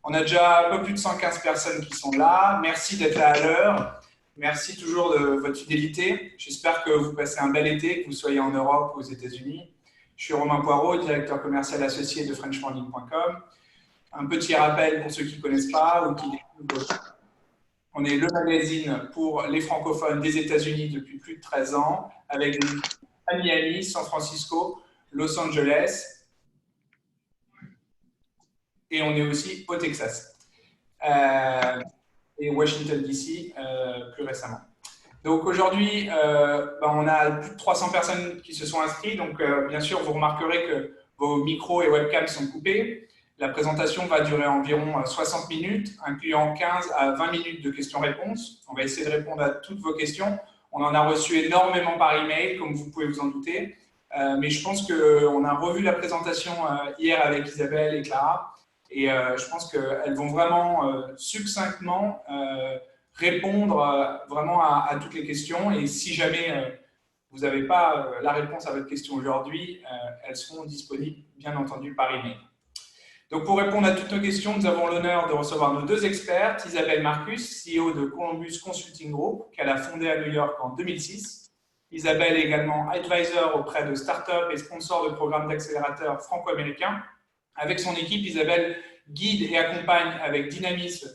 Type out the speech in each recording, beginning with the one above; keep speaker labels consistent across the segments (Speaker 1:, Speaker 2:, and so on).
Speaker 1: On a déjà un peu plus de 115 personnes qui sont là. Merci d'être là à l'heure. Merci toujours de votre fidélité. J'espère que vous passez un bel été, que vous soyez en Europe ou aux États-Unis. Je suis Romain Poirot, directeur commercial associé de FrenchMorning.com. Un petit rappel pour ceux qui ne connaissent pas ou qui découvrent. On est le magazine pour les francophones des États-Unis depuis plus de 13 ans, avec des équipes à Miami, San Francisco, Los Angeles, et on est aussi au Texas et Washington DC plus récemment. Donc aujourd'hui, on a plus de 300 personnes qui se sont inscrites, donc bien sûr vous remarquerez que vos micros et webcams sont coupés. La présentation va durer environ 60 minutes, incluant 15 à 20 minutes de questions-réponses. On va essayer de répondre à toutes vos questions. On en a reçu énormément par email, comme vous pouvez vous en douter. Mais je pense qu'on a revu la présentation hier avec Isabelle et Clara. Et je pense qu'elles vont vraiment succinctement répondre vraiment à toutes les questions. Et si jamais vous n'avez pas la réponse à votre question aujourd'hui, elles seront disponibles, bien entendu, par email. Donc, pour répondre à toutes nos questions, nous avons l'honneur de recevoir nos deux expertes, Isabelle Marcus, CEO de Columbus Consulting Group, qu'elle a fondé à New York en 2006. Isabelle est également advisor auprès de startups et sponsor de programmes d'accélérateurs franco-américains. Avec son équipe, Isabelle guide et accompagne avec dynamisme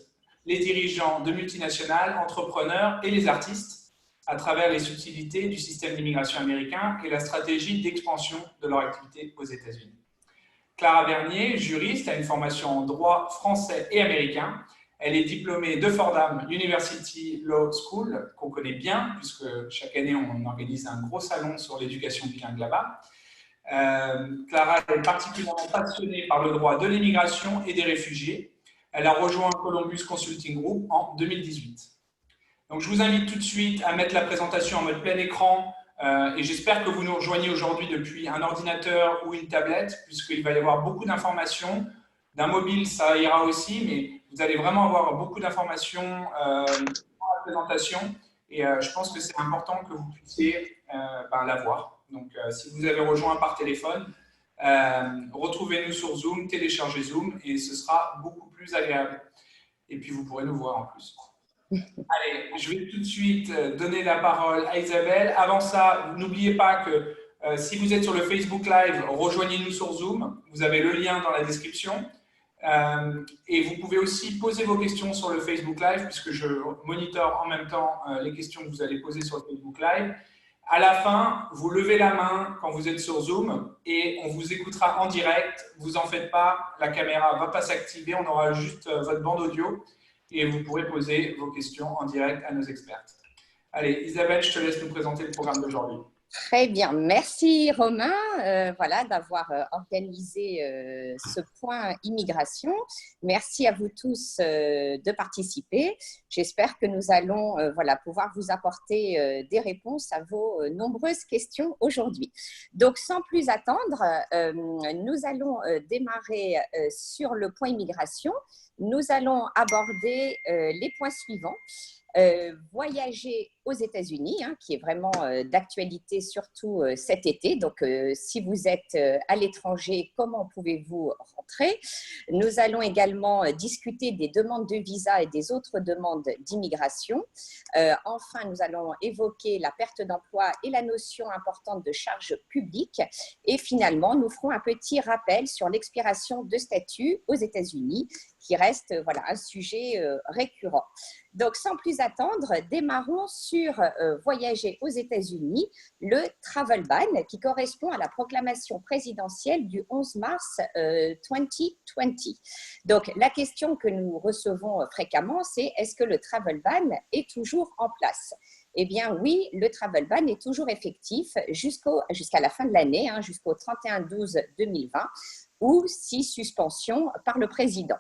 Speaker 1: les dirigeants de multinationales, entrepreneurs et les artistes à travers les subtilités du système d'immigration américain et la stratégie d'expansion de leur activité aux États-Unis. Clara Bernier, juriste, a une formation en droit français et américain. Elle est diplômée de Fordham University Law School, qu'on connaît bien, puisque chaque année, on organise un gros salon sur l'éducation bilingue là-bas. Clara est particulièrement passionnée par le droit de l'immigration et des réfugiés. Elle a rejoint Columbus Consulting Group en 2018. Donc, je vous invite tout de suite à mettre la présentation en mode plein écran. Et j'espère que vous nous rejoignez aujourd'hui depuis un ordinateur ou une tablette, puisqu'il va y avoir beaucoup d'informations. D'un mobile, ça ira aussi, mais vous allez vraiment avoir beaucoup d'informations dans la présentation. Et je pense que c'est important que vous puissiez la voir. Donc, si vous avez rejoint par téléphone, retrouvez-nous sur Zoom, téléchargez Zoom, et ce sera beaucoup plus agréable. Et puis, vous pourrez nous voir en plus. Allez, je vais tout de suite donner la parole à Isabelle. Avant ça, n'oubliez pas que si vous êtes sur le Facebook Live, rejoignez-nous sur Zoom. Vous avez le lien dans la description. Et vous pouvez aussi poser vos questions sur le Facebook Live, puisque je monitore en même temps les questions que vous allez poser sur le Facebook Live. À la fin, vous levez la main quand vous êtes sur Zoom et on vous écoutera en direct. Vous en faites pas, la caméra ne va pas s'activer, on aura juste votre bande audio. Et vous pourrez poser vos questions en direct à nos expertes. Allez, Isabelle, je te laisse nous présenter le programme d'aujourd'hui.
Speaker 2: Très bien, merci Romain d'avoir organisé ce point immigration. Merci à vous tous de participer. J'espère que nous allons pouvoir vous apporter des réponses à vos nombreuses questions aujourd'hui. Donc, sans plus attendre, nous allons démarrer sur le point immigration. Nous allons aborder les points suivants. Voyager aux États-Unis, qui est vraiment d'actualité surtout cet été. Donc, si vous êtes à l'étranger, comment pouvez-vous rentrer? Nous allons également discuter des demandes de visa et des autres demandes d'immigration. Enfin, nous allons évoquer la perte d'emploi et la notion importante de charge publique. Et finalement, nous ferons un petit rappel sur l'expiration de statut aux États-Unis, qui reste un sujet récurrent. Donc, sans plus attendre, démarrons sur voyager aux États-Unis, le travel ban, qui correspond à la proclamation présidentielle du 11 mars 2020. Donc, la question que nous recevons fréquemment, c'est est-ce que le travel ban est toujours en place? Eh bien oui, le travel ban est toujours effectif jusqu'à la fin de l'année, jusqu'au 31/12/2020, ou si suspension par le président.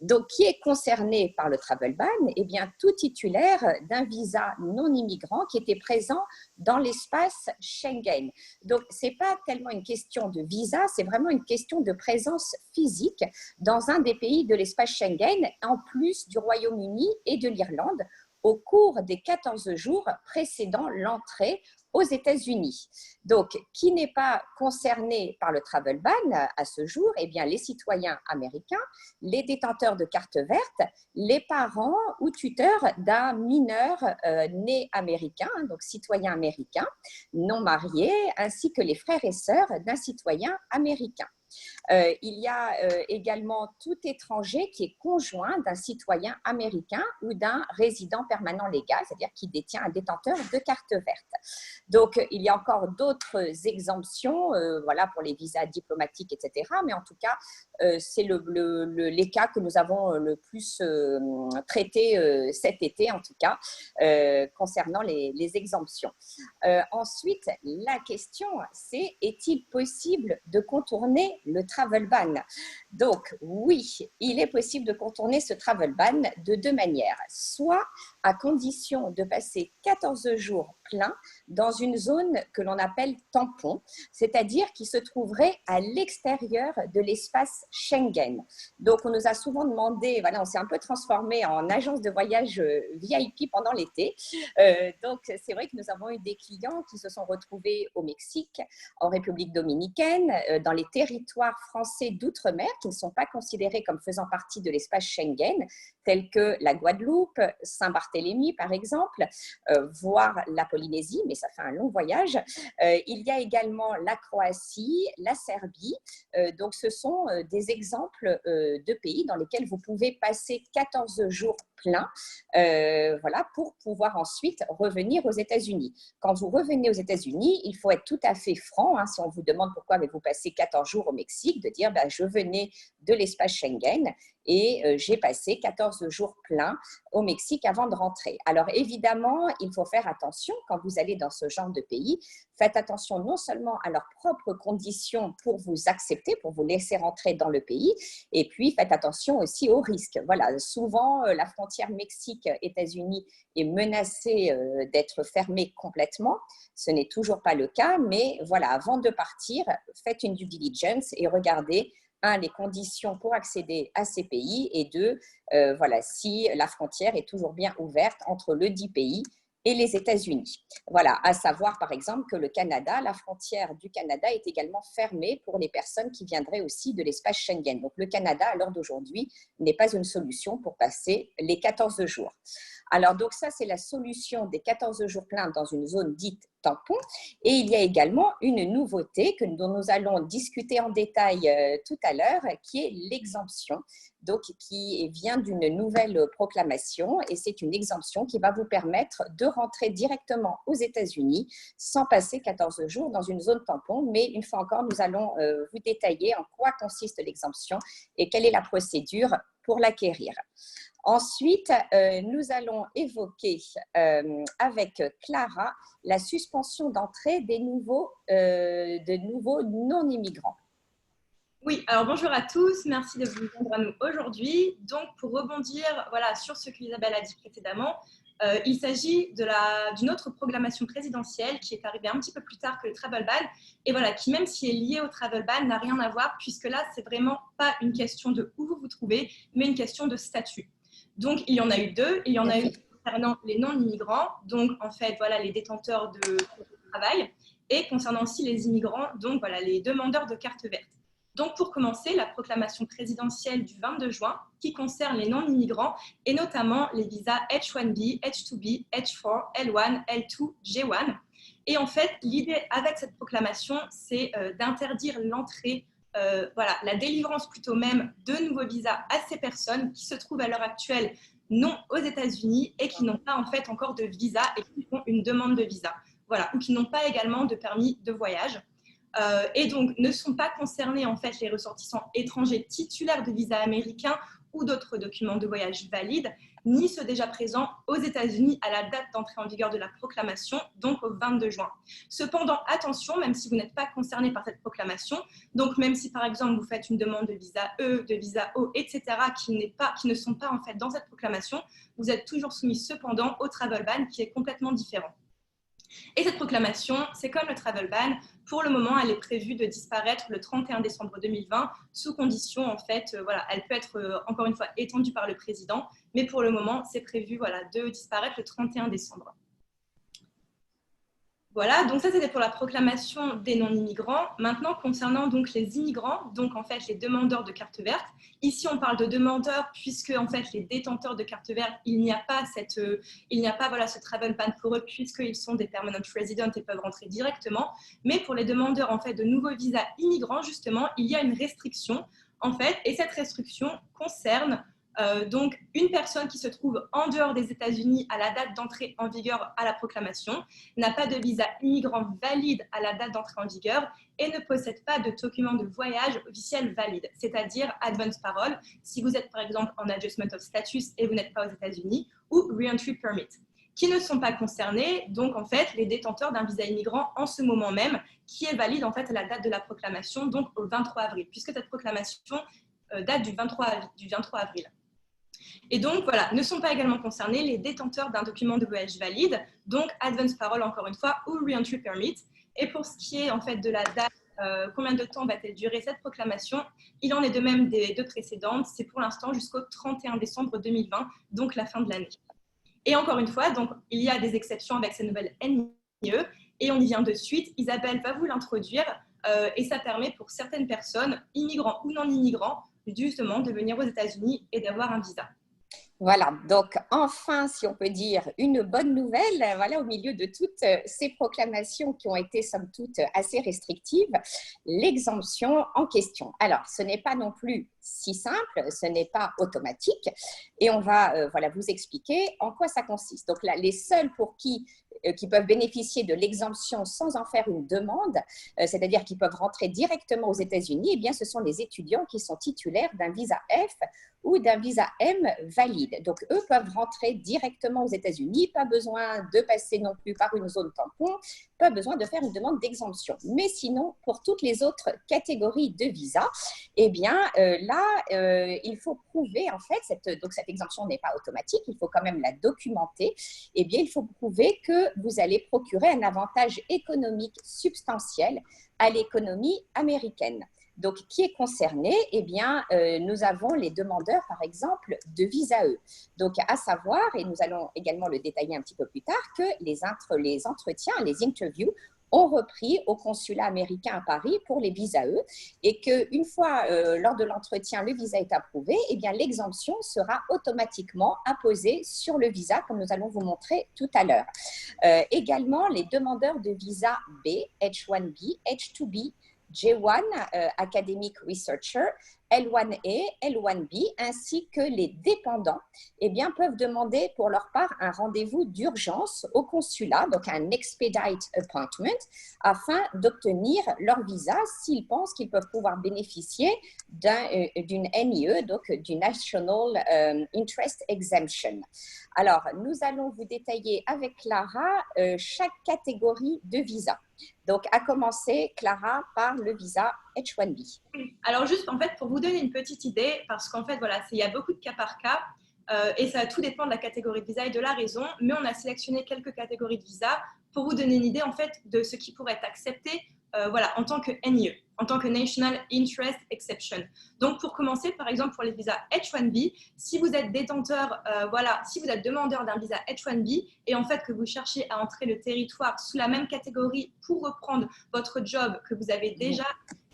Speaker 2: Donc, qui est concerné par le travel ban? Eh bien, tout titulaire d'un visa non immigrant qui était présent dans l'espace Schengen. Donc, ce n'est pas tellement une question de visa, c'est vraiment une question de présence physique dans un des pays de l'espace Schengen, en plus du Royaume-Uni et de l'Irlande, au cours des 14 jours précédant l'entrée aux États-Unis. Donc, qui n'est pas concerné par le travel ban à ce jour? Eh bien, les citoyens américains, les détenteurs de carte verte, les parents ou tuteurs d'un mineur né américain, donc citoyen américain, non marié, ainsi que les frères et sœurs d'un citoyen américain. Il y a également tout étranger qui est conjoint d'un citoyen américain ou d'un résident permanent légal, c'est-à-dire qui détient un détenteur de carte verte. Donc, il y a encore d'autres exemptions voilà, pour les visas diplomatiques, etc. Mais en tout cas, c'est les cas que nous avons le plus traités cet été, en tout cas, concernant les exemptions. Ensuite, la question, c'est est-il possible de contourner le travel ban? Donc, oui, il est possible de contourner ce travel ban de deux manières. Soit à condition de passer 14 jours pleins dans une zone que l'on appelle tampon, c'est-à-dire qui se trouverait à l'extérieur de l'espace Schengen. Donc, on nous a souvent demandé, voilà, on s'est un peu transformé en agence de voyage VIP pendant l'été. Donc, c'est vrai que nous avons eu des clients qui se sont retrouvés au Mexique, en République dominicaine, dans les territoires français d'outre-mer qui ne sont pas considérés comme faisant partie de l'espace Schengen, tels que la Guadeloupe, Saint-Barthélemy par exemple, voire la Polynésie, mais ça fait un long voyage. Il y a également la Croatie, la Serbie. Donc, ce sont des exemples de pays dans lesquels vous pouvez passer 14 jours pleins voilà, pour pouvoir ensuite revenir aux États-Unis. Quand vous revenez aux États-Unis, il faut être tout à fait franc, hein, si on vous demande pourquoi avez-vous passé 14 jours au Mexique, de dire je venais de l'espace Schengen et j'ai passé 14 jours pleins au Mexique avant de rentrer. Alors évidemment, il faut faire attention quand vous allez dans ce genre de pays. Faites attention non seulement à leurs propres conditions pour vous accepter, pour vous laisser rentrer dans le pays, et puis faites attention aussi aux risques. Voilà, souvent la frontière Mexique-États-Unis est menacée d'être fermée complètement. Ce n'est toujours pas le cas, mais voilà, avant de partir, faites une due diligence et regardez les conditions pour accéder à ces pays et deux, voilà, si la frontière est toujours bien ouverte entre le dit pays et les États-Unis. Voilà, à savoir par exemple que le Canada, la frontière du Canada est également fermée pour les personnes qui viendraient aussi de l'espace Schengen. Donc le Canada, à l'heure d'aujourd'hui, n'est pas une solution pour passer les 14 jours. Alors, donc ça, c'est la solution des 14 jours pleins dans une zone dite tampon. Et il y a également une nouveauté dont nous allons discuter en détail tout à l'heure, qui est l'exemption, donc qui vient d'une nouvelle proclamation. Et c'est une exemption qui va vous permettre de rentrer directement aux États-Unis sans passer 14 jours dans une zone tampon. Mais une fois encore, nous allons vous détailler en quoi consiste l'exemption et quelle est la procédure pour l'acquérir. Ensuite, nous allons évoquer avec Clara la suspension d'entrée de nouveaux non-immigrants.
Speaker 3: Oui, alors bonjour à tous, merci de vous joindre à nous aujourd'hui. Donc, pour rebondir voilà, sur ce qu'Isabelle a dit précédemment, il s'agit d'une autre proclamation présidentielle qui est arrivée un petit peu plus tard que le travel ban et voilà, qui même si est liée au travel ban n'a rien à voir puisque là, c'est vraiment pas une question de où vous vous trouvez, mais une question de statut. Donc, il y en a eu deux. Il y en a eu concernant les non-immigrants, donc en fait, voilà, les détenteurs de travail, et concernant aussi les immigrants, donc voilà, les demandeurs de carte verte. Donc, pour commencer, la proclamation présidentielle du 22 juin qui concerne les non-immigrants et notamment les visas H1B, H2B, H4, L1, L2, J1. Et en fait, l'idée avec cette proclamation, c'est d'interdire l'entrée voilà, la délivrance plutôt même de nouveaux visas à ces personnes qui se trouvent à l'heure actuelle non aux États-Unis et qui n'ont pas en fait encore de visa et qui font une demande de visa, voilà, ou qui n'ont pas également de permis de voyage. Et donc ne sont pas concernés en fait les ressortissants étrangers titulaires de visas américains ou d'autres documents de voyage valides, ni ceux déjà présents aux États-Unis à la date d'entrée en vigueur de la proclamation, donc au 22 juin. Cependant, attention, même si vous n'êtes pas concerné par cette proclamation, donc même si par exemple vous faites une demande de visa E, de visa O, etc., qui ne sont pas en fait dans cette proclamation, vous êtes toujours soumis cependant au travel ban qui est complètement différent. Et cette proclamation, c'est comme le travel ban. Pour le moment, elle est prévue de disparaître le 31 décembre 2020, sous condition, en fait, voilà, elle peut être, encore une fois, étendue par le président, mais pour le moment, c'est prévu voilà, de disparaître le 31 décembre. Voilà, donc ça c'était pour la proclamation des non-immigrants. Maintenant, concernant donc les immigrants, donc en fait les demandeurs de carte verte, ici on parle de demandeurs puisque en fait les détenteurs de carte verte, il n'y a pas voilà, ce travel ban pour eux puisqu'ils sont des permanent residents et peuvent rentrer directement. Mais pour les demandeurs en fait de nouveaux visas immigrants, justement, il y a une restriction en fait, et cette restriction concerne donc une personne qui se trouve en dehors des États-Unis à la date d'entrée en vigueur à la proclamation, n'a pas de visa immigrant valide à la date d'entrée en vigueur et ne possède pas de document de voyage officiel valide, c'est-à-dire advance parole, si vous êtes par exemple en adjustment of status et vous n'êtes pas aux États-Unis, ou re-entry permit, qui ne sont pas concernés, donc en fait les détenteurs d'un visa immigrant en ce moment même, qui est valide en fait à la date de la proclamation, donc au 23 avril, puisque cette proclamation date du 23 avril. Et donc, voilà, ne sont pas également concernés les détenteurs d'un document de voyage valide, donc advance parole encore une fois, ou re-entry permit. Et pour ce qui est en fait de la date, combien de temps va-t-elle durer cette proclamation, il en est de même des deux précédentes, c'est pour l'instant jusqu'au 31 décembre 2020, donc la fin de l'année. Et encore une fois, donc, il y a des exceptions avec ces nouvelles NIE, et on y vient de suite. Isabelle va vous l'introduire, et ça permet pour certaines personnes, immigrants ou non immigrants, justement de venir aux États-Unis et d'avoir un visa.
Speaker 2: Voilà, donc enfin, si on peut dire, une bonne nouvelle, voilà, au milieu de toutes ces proclamations qui ont été, somme toute, assez restrictives, l'exemption en question. Alors, ce n'est pas non plus si simple, ce n'est pas automatique, et on va voilà, vous expliquer en quoi ça consiste. Donc là, les seuls pour qui peuvent bénéficier de l'exemption sans en faire une demande, c'est-à-dire qui peuvent rentrer directement aux États-Unis, eh bien, ce sont les étudiants qui sont titulaires d'un visa F ou d'un visa M valide. Donc, eux peuvent rentrer directement aux États-Unis, pas besoin de passer non plus par une zone tampon, pas besoin de faire une demande d'exemption. Mais sinon, pour toutes les autres catégories de visa, eh bien, il faut prouver, en fait, donc cette exemption n'est pas automatique, il faut quand même la documenter, eh bien, il faut prouver que vous allez procurer un avantage économique substantiel à l'économie américaine. Donc, qui est concerné? Eh bien, nous avons les demandeurs, par exemple, de visa E. Donc, à savoir, et nous allons également le détailler un petit peu plus tard, que les entretiens, les interviews ont repris au consulat américain à Paris pour les visas E et qu'une fois, lors de l'entretien, le visa est approuvé, eh bien, l'exemption sera automatiquement apposée sur le visa, comme nous allons vous montrer tout à l'heure. Également, les demandeurs de visa B, H1B, H2B, J1, Academic Researcher, L1A, L1B, ainsi que les dépendants, eh bien, peuvent demander pour leur part un rendez-vous d'urgence au consulat, donc un expedite appointment, afin d'obtenir leur visa s'ils pensent qu'ils peuvent pouvoir bénéficier d'une NIE, donc du National Interest Exemption. Alors, nous allons vous détailler avec Clara chaque catégorie de visa. Donc, à commencer, Clara, par le visa H1B.
Speaker 3: Alors, juste, en fait, pour vous donner une petite idée, parce qu'en fait, voilà, il y a beaucoup de cas par cas, et ça tout dépend de la catégorie de visa et de la raison, mais on a sélectionné quelques catégories de visa pour vous donner une idée, en fait, de ce qui pourrait être accepté voilà, en tant que NIE, en tant que National Interest Exception. Donc, pour commencer, par exemple, pour les visas H1B, si vous êtes détenteur, voilà, si vous êtes demandeur d'un visa H1B et en fait que vous cherchez à entrer le territoire sous la même catégorie pour reprendre votre job que vous avez déjà,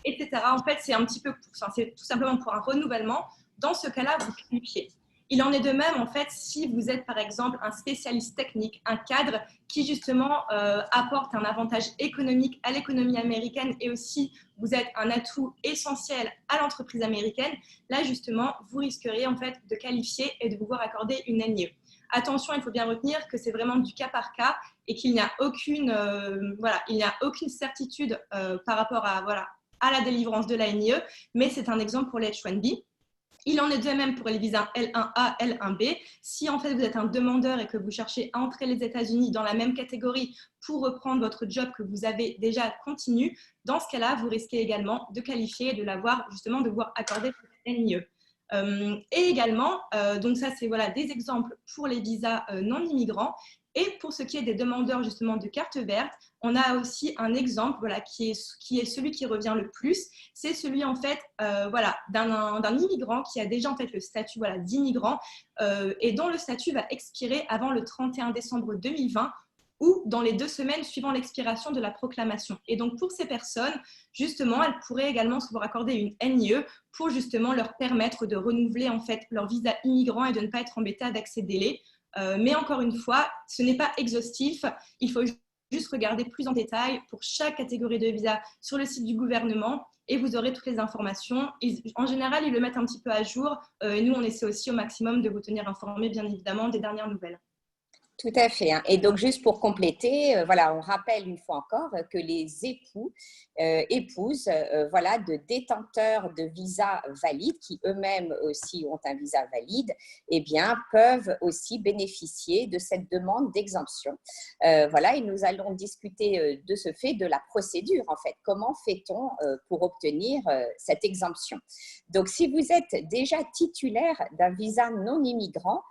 Speaker 3: etc. En fait, c'est un petit peu, c'est tout simplement pour un renouvellement. Dans ce cas-là, vous qualifiez. Il en est de même, en fait, si vous êtes, par exemple, un spécialiste technique, un cadre qui, justement, apporte un avantage économique à l'économie américaine et aussi, vous êtes un atout essentiel à l'entreprise américaine. Là, justement, vous risqueriez, en fait, de qualifier et de vous voir accorder une NIE. Attention, il faut bien retenir que c'est vraiment du cas par cas et qu'il n'y a aucune, voilà, il n'y a aucune certitude par rapport à, voilà, à la délivrance de la NIE, mais c'est un exemple pour les H1B. Il en est de même pour les visas L1A, L1B. Si en fait vous êtes un demandeur et que vous cherchez à entrer les États-Unis dans la même catégorie pour reprendre votre job que vous avez déjà continu, dans ce cas-là, vous risquez également de qualifier et de l'avoir justement de voir accorder cette NIE. Et également, donc ça c'est voilà, des exemples pour les visas non immigrants. Et pour ce qui est des demandeurs justement de carte verte, on a aussi un exemple voilà, qui est celui qui revient le plus. C'est celui en fait voilà, d'un immigrant qui a déjà en fait le statut voilà, d'immigrant et dont le statut va expirer avant le 31 décembre 2020 ou dans les 2 semaines suivant l'expiration de la proclamation. Et donc pour ces personnes, justement, elles pourraient également se voir accorder une NIE pour justement leur permettre de renouveler en fait leur visa immigrant et de ne pas être embêtées avec ces délais. Mais encore une fois, ce n'est pas exhaustif. Il faut juste regarder plus en détail pour chaque catégorie de visa sur le site du gouvernement et vous aurez toutes les informations. En général, ils le mettent un petit peu à jour et nous, on essaie aussi au maximum de vous tenir informés, bien évidemment, des dernières nouvelles.
Speaker 2: Tout à fait. Et donc, juste pour compléter, voilà, on rappelle une fois encore que les époux, épouses, voilà, de détenteurs de visas valides, qui eux-mêmes aussi ont un visa valide, eh bien, peuvent aussi bénéficier de cette demande d'exemption. Voilà, et nous allons discuter de ce fait, de la procédure, en fait. Comment fait-on pour obtenir cette exemption? Donc, si vous êtes déjà titulaire d'un visa non immigrant,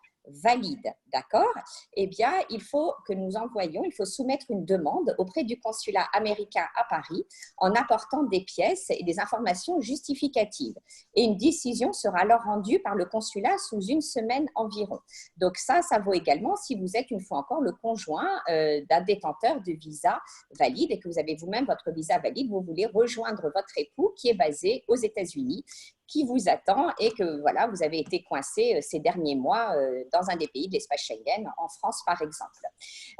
Speaker 2: valide, d'accord? Eh bien, il faut que nous envoyions, il faut soumettre une demande auprès du consulat américain à Paris en apportant des pièces et des informations justificatives. Et une décision sera alors rendue par le consulat sous 1 semaine environ. Donc ça vaut également si vous êtes une fois encore le conjoint d'un détenteur de visa valide et que vous avez vous-même votre visa valide, vous voulez rejoindre votre époux qui est basé aux États-Unis, qui vous attend et que voilà, vous avez été coincé ces derniers mois dans un des pays de l'espace Schengen, en France par exemple.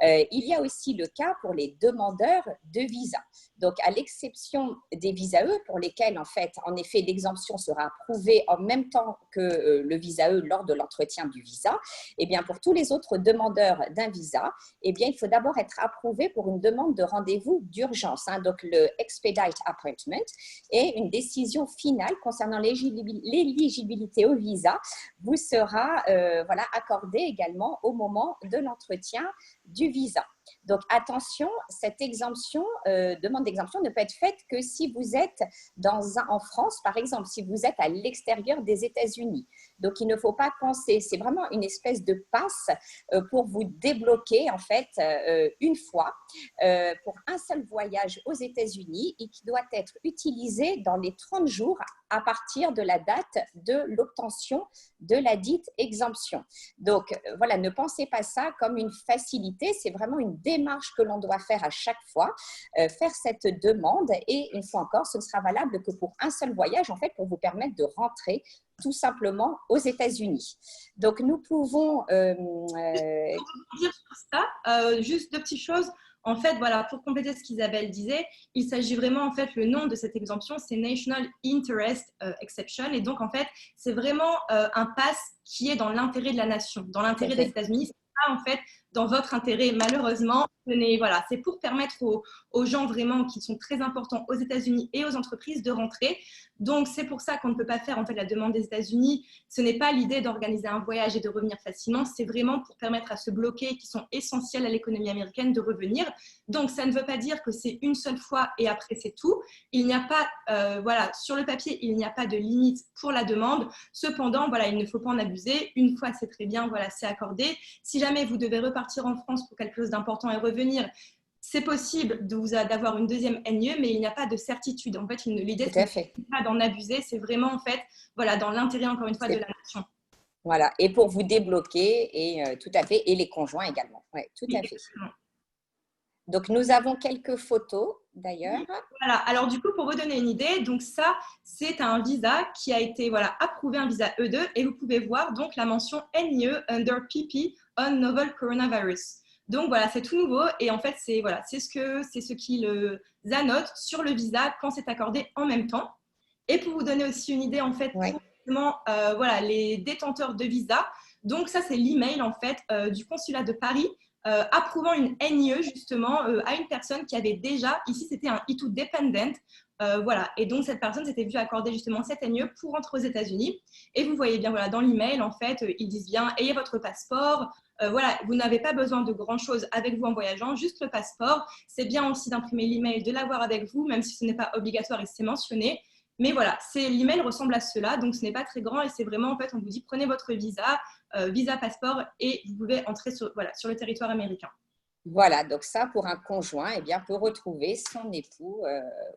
Speaker 2: Il y a aussi le cas pour les demandeurs de visa. Donc, à l'exception des visas E pour lesquels, en effet, l'exemption sera approuvée en même temps que le visa E lors de l'entretien du visa, eh bien, pour tous les autres demandeurs d'un visa, eh bien, il faut d'abord être approuvé pour une demande de rendez-vous d'urgence, donc le Expedite Appointment, et une décision finale concernant l'éligibilité au visa vous sera voilà, accordée également au moment de l'entretien du visa. Donc, attention, cette exemption, demande d'exemption ne peut être faite que si vous êtes en France, par exemple, si vous êtes à l'extérieur des États-Unis. Donc, il ne faut pas penser, c'est vraiment une espèce de passe pour vous débloquer, en fait, une fois pour un seul voyage aux États-Unis et qui doit être utilisé dans les 30 jours à partir de la date de l'obtention de la dite exemption. Donc, voilà, ne pensez pas ça comme une facilité, c'est vraiment une démarche que l'on doit faire à chaque fois, faire cette demande et une fois encore, ce ne sera valable que pour un seul voyage, en fait, pour vous permettre de rentrer tout simplement aux États-Unis. Donc, nous pouvons…
Speaker 3: dire sur ça, juste 2 petites choses. En fait, voilà, pour compléter ce qu'Isabelle disait, il s'agit vraiment, en fait, le nom de cette exemption, c'est National Interest Exception. Et donc, en fait, c'est vraiment un pass qui est dans l'intérêt de la nation, dans l'intérêt des États-Unis. C'est pas, en fait, dans votre intérêt, malheureusement. Voilà, c'est pour permettre aux gens vraiment qui sont très importants aux États-Unis et aux entreprises de rentrer. Donc, c'est pour ça qu'on ne peut pas faire en fait la demande des États-Unis. Ce n'est pas l'idée d'organiser un voyage et de revenir facilement. C'est vraiment pour permettre à ceux bloqués qui sont essentiels à l'économie américaine de revenir. Donc, ça ne veut pas dire que c'est une seule fois et après c'est tout. Il n'y a pas, voilà, sur le papier, il n'y a pas de limite pour la demande. Cependant, voilà, il ne faut pas en abuser. Une fois, c'est très bien, voilà, c'est accordé. Si jamais vous devez repartir en France pour quelque chose d'important et revenir, c'est possible d'avoir une deuxième NIE, mais il n'y a pas de certitude. En fait, l'idée, c'est pas d'en abuser, c'est vraiment, en fait, voilà, dans l'intérêt, encore une fois, de la nation.
Speaker 2: Voilà, et pour vous débloquer, et tout à fait, et les conjoints également. Oui, tout à fait. Donc, nous avons quelques photos, d'ailleurs.
Speaker 3: Voilà, alors du coup, pour vous donner une idée, donc ça, c'est un visa qui a été voilà, approuvé, un visa E2, et vous pouvez voir donc la mention NIE under PP on novel coronavirus. Donc voilà, c'est tout nouveau et en fait, c'est voilà, ce qui le annote sur le visa quand c'est accordé en même temps. Et pour vous donner aussi une idée, en fait, pour voilà, les détenteurs de visa, donc ça, c'est l'email en fait du consulat de Paris approuvant une NIE justement à une personne qui avait déjà, ici c'était un E2 dependent, voilà, et donc cette personne s'était vue accorder justement cette NIE pour rentrer aux États-Unis. Et vous voyez bien, voilà, dans l'email, en fait, ils disent bien, ayez votre passeport, voilà, vous n'avez pas besoin de grand-chose avec vous en voyageant, juste le passeport. C'est bien aussi d'imprimer l'email, de l'avoir avec vous, même si ce n'est pas obligatoire et c'est mentionné. Mais voilà, l'email ressemble à cela, donc ce n'est pas très grand et c'est vraiment, en fait, on vous dit prenez votre visa, visa, passeport et vous pouvez entrer sur le territoire américain.
Speaker 2: Voilà, donc ça, pour un conjoint, eh bien, peut retrouver son époux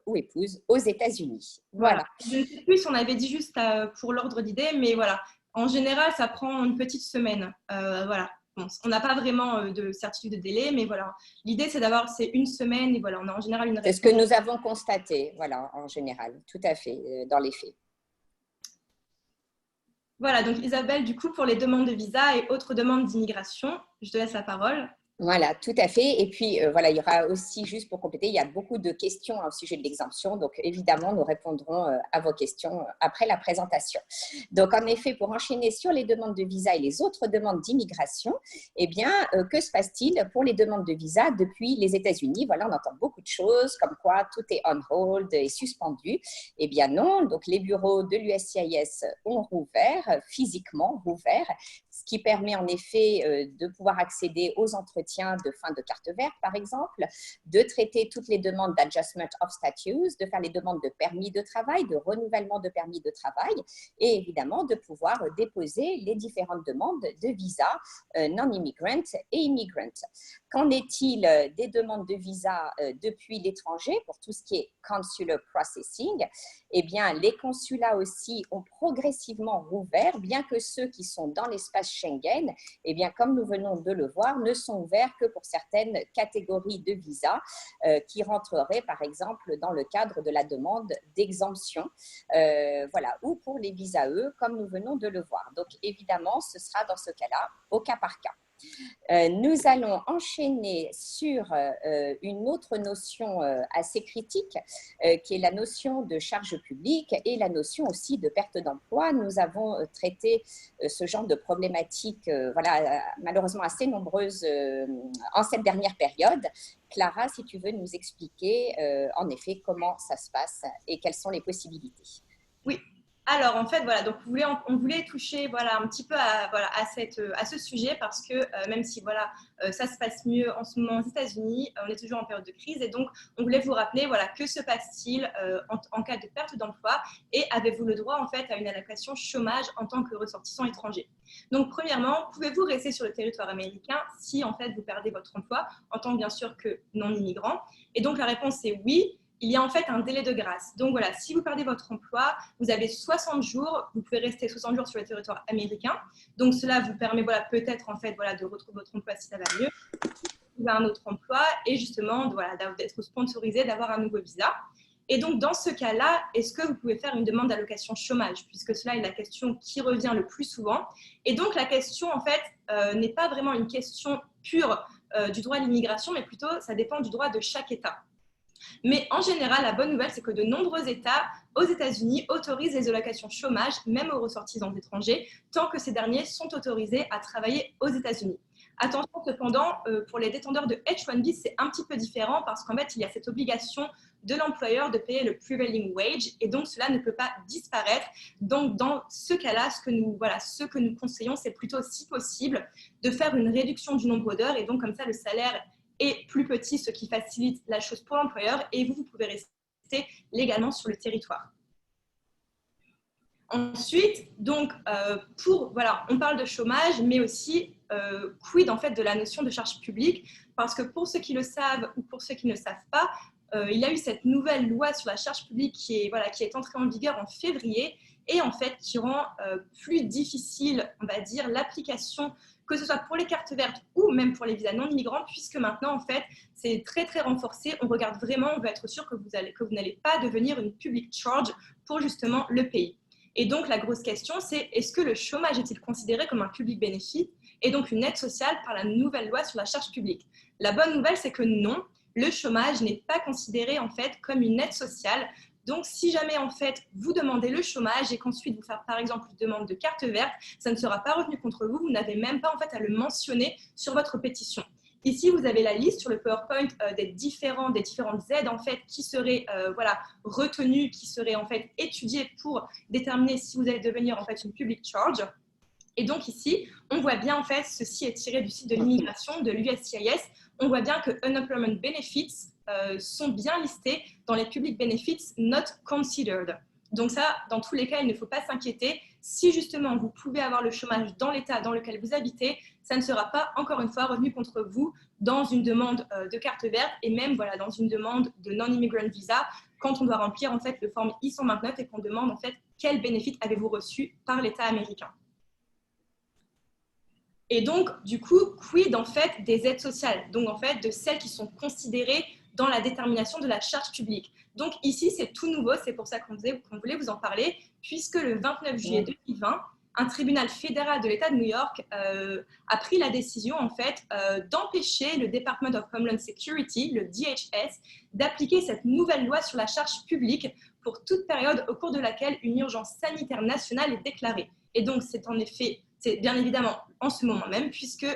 Speaker 2: ou épouse aux États-Unis. Voilà.
Speaker 3: Je ne sais plus si on avait dit juste pour l'ordre d'idée, mais voilà, en général, ça prend une petite semaine. Voilà. Bon, on n'a pas vraiment de certitude de délai, mais voilà, l'idée c'est une semaine et voilà, on a en général une réponse.
Speaker 2: C'est ce que nous avons constaté, voilà, en général, tout à fait, dans les faits.
Speaker 3: Voilà, donc Isabelle, du coup, pour les demandes de visa et autres demandes d'immigration, je te laisse la parole.
Speaker 2: Voilà, tout à fait. Et puis, voilà, il y aura aussi, juste pour compléter, il y a beaucoup de questions au sujet de l'exemption. Donc, évidemment, nous répondrons à vos questions après la présentation. Donc, en effet, pour enchaîner sur les demandes de visa et les autres demandes d'immigration, eh bien, que se passe-t-il pour les demandes de visa depuis les États-Unis? Voilà, on entend beaucoup de choses, comme quoi tout est on hold et suspendu. Eh bien, non. Donc, les bureaux de l'USCIS ont rouvert, physiquement rouvert, ce qui permet en effet de pouvoir accéder aux entretiens de fin de carte verte, par exemple, de traiter toutes les demandes d'adjustment of status, de faire les demandes de permis de travail, de renouvellement de permis de travail et évidemment de pouvoir déposer les différentes demandes de visa non-immigrant et immigrant. Qu'en est-il des demandes de visa depuis l'étranger pour tout ce qui est consular processing? Eh bien, les consulats aussi ont progressivement rouvert, bien que ceux qui sont dans l'espace Schengen, eh bien, comme nous venons de le voir, ne sont ouverts que pour certaines catégories de visas qui rentreraient, par exemple, dans le cadre de la demande d'exemption, voilà, ou pour les visas E, comme nous venons de le voir. Donc, évidemment, ce sera dans ce cas-là, au cas par cas. Nous allons enchaîner sur une autre notion assez critique qui est la notion de charge publique et la notion aussi de perte d'emploi. Nous avons traité ce genre de problématiques voilà, malheureusement assez nombreuses en cette dernière période. Clara, si tu veux nous expliquer en effet comment ça se passe et quelles sont les possibilités.
Speaker 3: Oui. Alors, en fait, voilà, donc on voulait toucher voilà, un petit peu à ce sujet parce que même si voilà, ça se passe mieux en ce moment aux États-Unis, on est toujours en période de crise et donc on voulait vous rappeler voilà, que se passe-t-il en cas de perte d'emploi et avez-vous le droit en fait à une allocation chômage en tant que ressortissant étranger. Donc, premièrement, pouvez-vous rester sur le territoire américain si en fait vous perdez votre emploi en tant bien sûr que non-immigrant? Et donc, la réponse est oui. Il y a en fait un délai de grâce. Donc voilà, si vous perdez votre emploi, vous avez 60 jours, vous pouvez rester 60 jours sur le territoire américain. Donc cela vous permet voilà, peut-être en fait, voilà, de retrouver votre emploi si ça va mieux, de trouver un autre emploi et justement voilà, d'être sponsorisé, d'avoir un nouveau visa. Et donc dans ce cas-là, est-ce que vous pouvez faire une demande d'allocation chômage? Puisque cela est la question qui revient le plus souvent. Et donc la question en fait n'est pas vraiment une question pure du droit à l'immigration, mais plutôt ça dépend du droit de chaque État. Mais en général, la bonne nouvelle, c'est que de nombreux États aux États-Unis autorisent les allocations chômage, même aux ressortissants étrangers, tant que ces derniers sont autorisés à travailler aux États-Unis. Attention cependant, pour les détenteurs de H-1B, c'est un petit peu différent parce qu'en fait, il y a cette obligation de l'employeur de payer le prevailing wage et donc cela ne peut pas disparaître. Donc, dans ce cas-là, ce que nous conseillons, c'est plutôt, si possible, de faire une réduction du nombre d'heures et donc comme ça, le salaire est plus petit, ce qui facilite la chose pour l'employeur et vous pouvez rester légalement sur le territoire. Ensuite, donc, on parle de chômage, mais aussi quid en fait de la notion de charge publique, parce que pour ceux qui le savent ou pour ceux qui ne le savent pas, il y a eu cette nouvelle loi sur la charge publique qui est entrée en vigueur en février et en fait qui rend plus difficile, on va dire, l'application, que ce soit pour les cartes vertes ou même pour les visas non immigrants, puisque maintenant, en fait, c'est très, très renforcé. On regarde vraiment, on veut être sûr que vous n'allez pas devenir une public charge pour justement le pays. Et donc, la grosse question, c'est est-ce que le chômage est-il considéré comme un public benefit et donc une aide sociale par la nouvelle loi sur la charge publique? La bonne nouvelle, c'est que non, le chômage n'est pas considéré en fait comme une aide sociale. Donc, si jamais, en fait, vous demandez le chômage et qu'ensuite vous faites, par exemple, une demande de carte verte, ça ne sera pas retenu contre vous. Vous n'avez même pas, en fait, à le mentionner sur votre pétition. Ici, vous avez la liste sur le PowerPoint des différentes aides, en fait, qui seraient retenues, qui seraient, en fait, étudiées pour déterminer si vous allez devenir, en fait, une public charge. Et donc, ici, on voit bien, en fait, ceci est tiré du site de l'immigration, de l'USCIS. On voit bien que Unemployment Benefits sont bien listés dans les Public Benefits Not Considered. Donc ça, dans tous les cas, il ne faut pas s'inquiéter. Si justement vous pouvez avoir le chômage dans l'État dans lequel vous habitez, ça ne sera pas, encore une fois, revenu contre vous dans une demande de carte verte et même voilà, dans une demande de non-immigrant visa quand on doit remplir en fait le forme I-129 et qu'on demande en fait quels bénéfices avez-vous reçus par l'État américain. Et donc, du coup, quid en fait des aides sociales, donc en fait de celles qui sont considérées dans la détermination de la charge publique. Donc ici, c'est tout nouveau, c'est pour ça qu'on voulait vous en parler, puisque le 29 juillet 2020, un tribunal fédéral de l'État de New York a pris la décision en fait d'empêcher le Department of Homeland Security, le DHS, d'appliquer cette nouvelle loi sur la charge publique pour toute période au cours de laquelle une urgence sanitaire nationale est déclarée. Et donc, c'est bien évidemment en ce moment même, puisque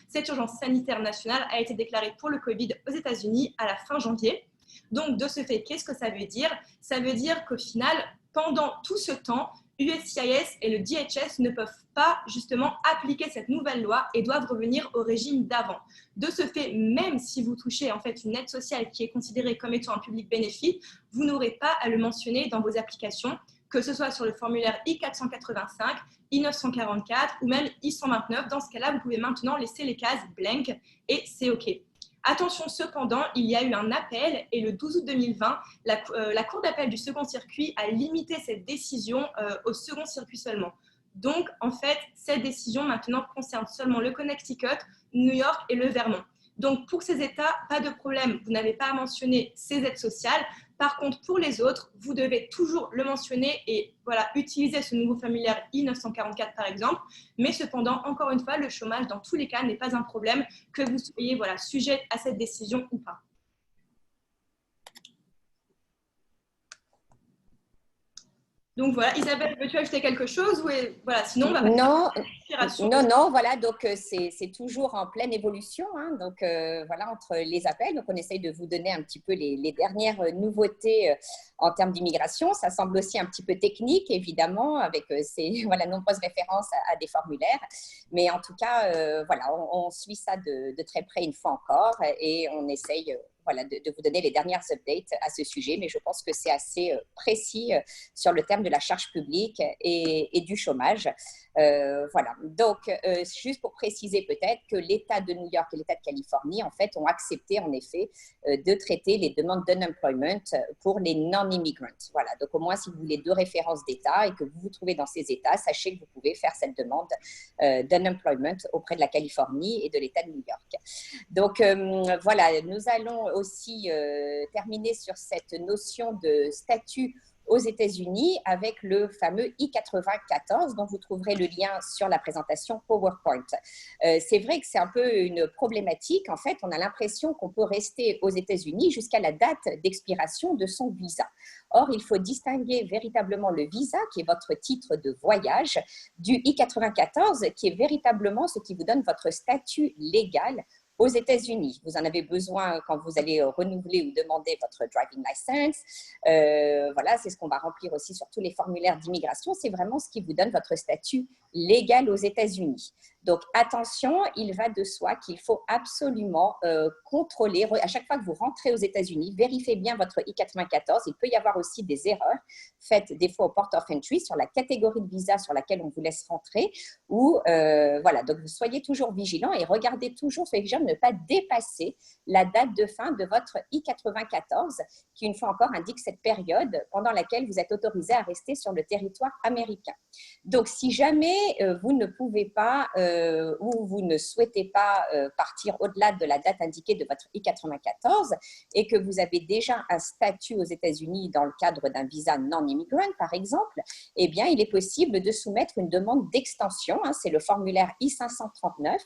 Speaker 3: cette urgence sanitaire nationale a été déclarée pour le Covid aux États-Unis à la fin janvier. Donc, de ce fait, qu'est-ce que ça veut dire? Ça veut dire qu'au final, pendant tout ce temps, USCIS et le DHS ne peuvent pas justement appliquer cette nouvelle loi et doivent revenir au régime d'avant. De ce fait, même si vous touchez en fait une aide sociale qui est considérée comme étant un public bénéfice, vous n'aurez pas à le mentionner dans vos applications, que ce soit sur le formulaire I-485, I-944 ou même I-129. Dans ce cas-là, vous pouvez maintenant laisser les cases blank et c'est OK. Attention cependant, il y a eu un appel et le 12 août 2020, la Cour d'appel du second circuit a limité cette décision au second circuit seulement. Donc, en fait, cette décision maintenant concerne seulement le Connecticut, New York et le Vermont. Donc, pour ces États, pas de problème, vous n'avez pas à mentionner ces aides sociales. Par contre, pour les autres, vous devez toujours le mentionner et voilà, utiliser ce nouveau formulaire I-944 par exemple. Mais cependant, encore une fois, le chômage, dans tous les cas, n'est pas un problème, que vous soyez voilà, sujet à cette décision ou pas. Donc voilà, Isabelle, veux-tu ajouter quelque chose ou voilà, sinon on va passer
Speaker 2: non, voilà, donc c'est toujours en pleine évolution, hein, donc voilà, entre les appels, donc on essaye de vous donner un petit peu les dernières nouveautés en termes d'immigration. Ça semble aussi un petit peu technique, évidemment, avec ces voilà, nombreuses références à des formulaires, mais en tout cas, voilà, on suit ça de très près une fois encore et on essaye voilà, de vous donner les dernières updates à ce sujet, mais je pense que c'est assez précis sur le terme de la charge publique et du chômage. Voilà, donc juste pour préciser peut-être que l'État de New York et l'État de Californie, en fait, ont accepté en effet de traiter les demandes d'unemployment pour les non-immigrants. Voilà, donc au moins si vous voulez deux références d'État et que vous vous trouvez dans ces États, sachez que vous pouvez faire cette demande d'unemployment auprès de la Californie et de l'État de New York. Donc voilà, nous allons aussi terminer sur cette notion de statut aux États-Unis avec le fameux I-94 dont vous trouverez le lien sur la présentation PowerPoint. C'est vrai que c'est un peu une problématique. En fait, on a l'impression qu'on peut rester aux États-Unis jusqu'à la date d'expiration de son visa. Or, il faut distinguer véritablement le visa, qui est votre titre de voyage, du I-94, qui est véritablement ce qui vous donne votre statut légal aux États-Unis. Vous en avez besoin quand vous allez renouveler ou demander votre driving license. Voilà, c'est ce qu'on va remplir aussi sur tous les formulaires d'immigration. C'est vraiment ce qui vous donne votre statut légal aux États-Unis. Donc, attention, il va de soi qu'il faut absolument contrôler. À chaque fois que vous rentrez aux États-Unis, vérifiez bien votre I-94. Il peut y avoir aussi des erreurs faites des fois au port of entry sur la catégorie de visa sur laquelle on vous laisse rentrer. Ou, voilà, donc soyez toujours vigilants et regardez toujours, soyez vigilants de ne pas dépasser la date de fin de votre I-94 qui, une fois encore, indique cette période pendant laquelle vous êtes autorisé à rester sur le territoire américain. Donc, si jamais vous ne pouvez pas ou vous ne souhaitez pas partir au-delà de la date indiquée de votre I-94 et que vous avez déjà un statut aux États-Unis dans le cadre d'un visa non-immigrant, par exemple, eh bien, il est possible de soumettre une demande d'extension, hein, c'est le formulaire I-539,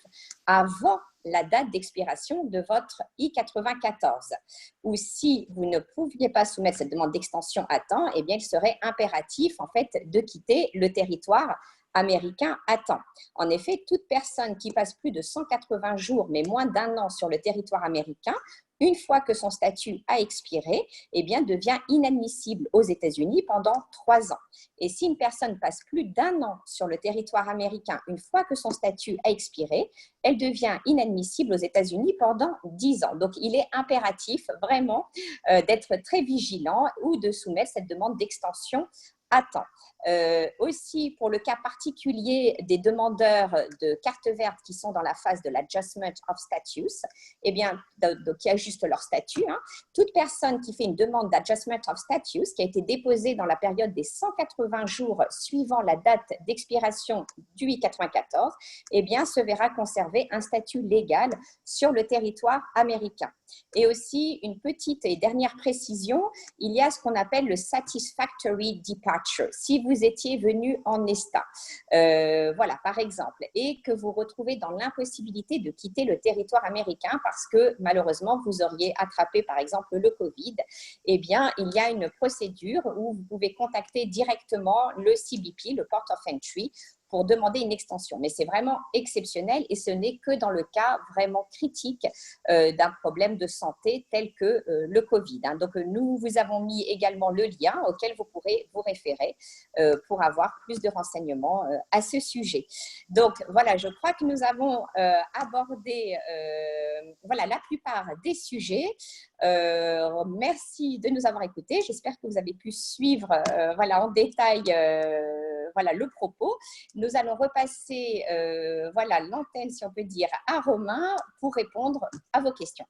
Speaker 2: avant la date d'expiration de votre I-94. Ou si vous ne pouviez pas soumettre cette demande d'extension à temps, eh bien, il serait impératif en fait de quitter le territoire américain à temps. En effet, toute personne qui passe plus de 180 jours, mais moins d'1 an sur le territoire américain, une fois que son statut a expiré, eh bien, devient inadmissible aux États-Unis pendant 3 ans. Et si une personne passe plus d'1 an sur le territoire américain, une fois que son statut a expiré, elle devient inadmissible aux États-Unis pendant 10 ans. Donc, il est impératif vraiment d'être très vigilant ou de soumettre cette demande d'extension à temps. Aussi, pour le cas particulier des demandeurs de carte verte qui sont dans la phase de l'adjustment of status, eh bien, donc, qui ajustent leur statut, toute personne qui fait une demande d'adjustment of status qui a été déposée dans la période des 180 jours suivant la date d'expiration du I-94, eh bien, se verra conserver un statut légal sur le territoire américain. Et aussi, une petite et dernière précision, il y a ce qu'on appelle le satisfactory departure. Si vous étiez venu en ESTA, voilà, par exemple, et que vous retrouvez dans l'impossibilité de quitter le territoire américain parce que malheureusement, vous auriez attrapé, par exemple, le Covid, eh bien, il y a une procédure où vous pouvez contacter directement le CBP, le Port of Entry, pour demander une extension. Mais c'est vraiment exceptionnel et ce n'est que dans le cas vraiment critique d'un problème de santé tel que le Covid. Donc, nous vous avons mis également le lien auquel vous pourrez vous référer pour avoir plus de renseignements à ce sujet. Donc, voilà, je crois que nous avons abordé voilà, la plupart des sujets. Merci de nous avoir écoutés. J'espère que vous avez pu suivre voilà, en détail voilà, le propos. Nous allons repasser voilà, l'antenne, si on peut dire, à Romain pour répondre à vos questions.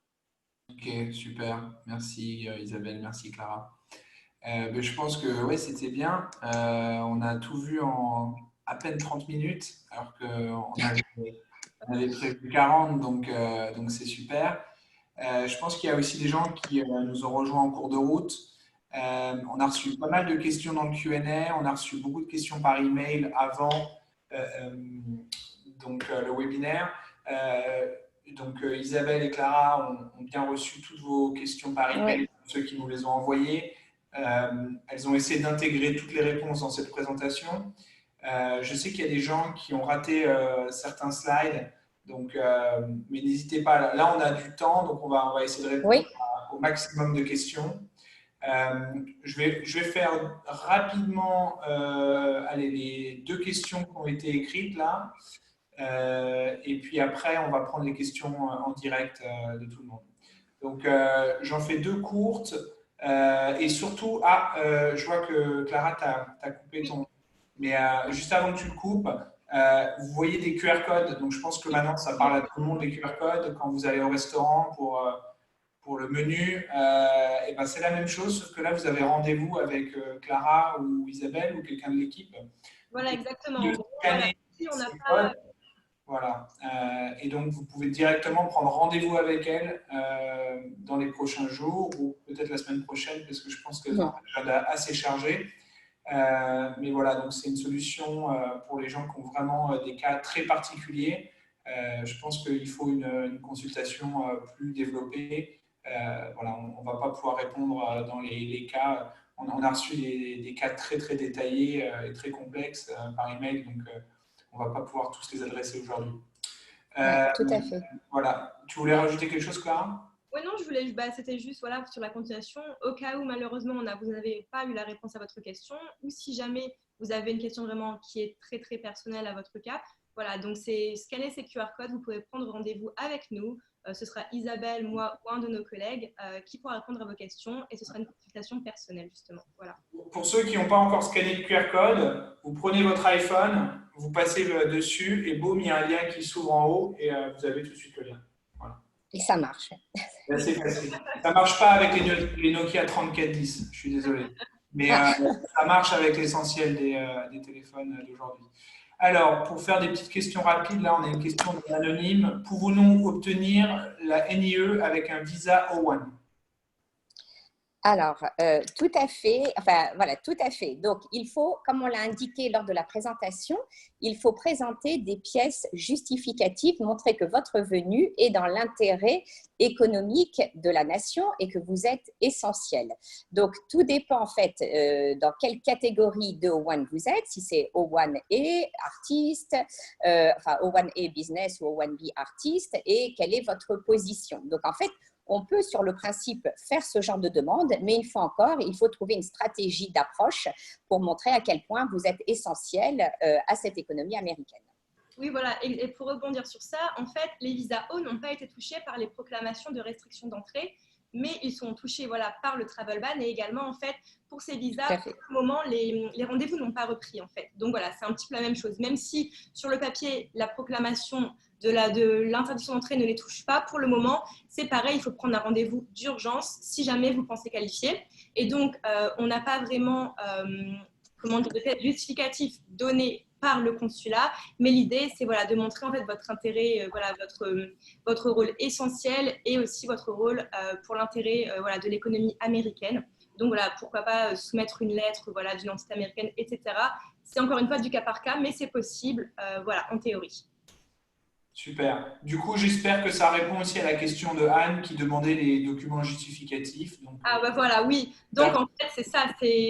Speaker 1: Ok, super. Merci Isabelle, merci Clara. Je pense que ouais, c'était bien. On a tout vu en à peine 30 minutes, alors qu'on avait prévu 40, donc c'est super. Je pense qu'il y a aussi des gens qui nous ont rejoints en cours de route. On a reçu pas mal de questions dans le Q&A, on a reçu beaucoup de questions par email avant le webinaire. Isabelle et Clara ont bien reçu toutes vos questions par email, oui. Ceux qui nous les ont envoyées. Elles ont essayé d'intégrer toutes les réponses dans cette présentation. Je sais qu'il y a des gens qui ont raté certains slides, donc, mais n'hésitez pas. Là, on a du temps, donc on va essayer de répondre au maximum de questions. Je vais faire rapidement les 2 questions qui ont été écrites là. Et puis après, on va prendre les questions en direct de tout le monde. Donc, j'en fais 2 courtes. Et surtout, je vois que Clara, tu as coupé ton… Mais juste avant que tu le coupes, vous voyez des QR codes. Donc, je pense que maintenant, ça parle à tout le monde, les QR codes. Quand vous allez au restaurant pour le menu, et ben, c'est la même chose, sauf que là, vous avez rendez-vous avec Clara ou Isabelle ou quelqu'un de l'équipe.
Speaker 3: Voilà, exactement.
Speaker 1: Voilà. Et donc, vous pouvez directement prendre rendez-vous avec elle dans les prochains jours ou peut-être la semaine prochaine parce que je pense qu'elle a un agenda assez chargé. Mais voilà, donc c'est une solution pour les gens qui ont vraiment des cas très particuliers. Je pense qu'il faut une consultation plus développée. Voilà, on ne va pas pouvoir répondre dans les cas. On a reçu des cas très, très détaillés et très complexes par email, donc on ne va pas pouvoir tous les adresser aujourd'hui.
Speaker 2: Tout à fait.
Speaker 1: Voilà. Tu voulais rajouter quelque chose, Clara ?
Speaker 3: Oui, non, c'était juste voilà, sur la continuation. Au cas où, malheureusement, vous n'avez pas eu la réponse à votre question, ou si jamais vous avez une question vraiment qui est très, très personnelle à votre cas, voilà, donc c'est scanner ces QR codes, vous pouvez prendre rendez-vous avec nous. Ce sera Isabelle, moi ou un de nos collègues qui pourra répondre à vos questions et ce sera une consultation personnelle, justement. Voilà.
Speaker 1: Pour ceux qui n'ont pas encore scanné le QR code, vous prenez votre iPhone, vous passez dessus et boum, il y a un lien qui s'ouvre en haut et vous avez tout de suite le lien. Voilà.
Speaker 2: Et ça marche.
Speaker 1: C'est facile. Ça ne marche pas avec les Nokia 3410, je suis désolé. Mais ça marche avec l'essentiel des téléphones d'aujourd'hui. Alors, pour faire des petites questions rapides, là, on a une question anonyme. Pouvons-nous obtenir la NIE avec un visa O1 ?
Speaker 2: Alors, tout à fait, enfin voilà, tout à fait. Donc, il faut, comme on l'a indiqué lors de la présentation, il faut présenter des pièces justificatives, montrer que votre venue est dans l'intérêt économique de la nation et que vous êtes essentiel. Donc, tout dépend en fait dans quelle catégorie de O1 vous êtes, si c'est O1A, artiste, enfin O1A business ou O1B artiste, et quelle est votre position. Donc, en fait, on peut, sur le principe, faire ce genre de demande, mais une fois encore, il faut trouver une stratégie d'approche pour montrer à quel point vous êtes essentiel à cette économie américaine.
Speaker 3: Oui, voilà. Et pour rebondir sur ça, en fait, les visas O n'ont pas été touchés par les proclamations de restrictions d'entrée, mais ils sont touchés voilà, par le travel ban et également, en fait, pour ces visas, pour le moment, les rendez-vous n'ont pas repris, en fait. Donc voilà, c'est un petit peu la même chose. Même si, sur le papier, la proclamation de l'interdiction d'entrée ne les touche pas, pour le moment, c'est pareil, il faut prendre un rendez-vous d'urgence si jamais vous pensez qualifier. Et donc, on n'a pas vraiment, comment dire, de justificatif donné par le consulat, mais l'idée, c'est voilà, de montrer en fait votre intérêt, voilà, votre rôle essentiel et aussi votre rôle pour l'intérêt voilà, de l'économie américaine. Donc voilà, pourquoi pas soumettre une lettre voilà, d'une entité américaine, etc. C'est encore une fois du cas par cas, mais c'est possible, voilà, en théorie.
Speaker 1: Super. Du coup, j'espère que ça répond aussi à la question de Anne qui demandait les documents justificatifs. Donc,
Speaker 3: Ah bah voilà, oui. Donc en fait, c'est ça.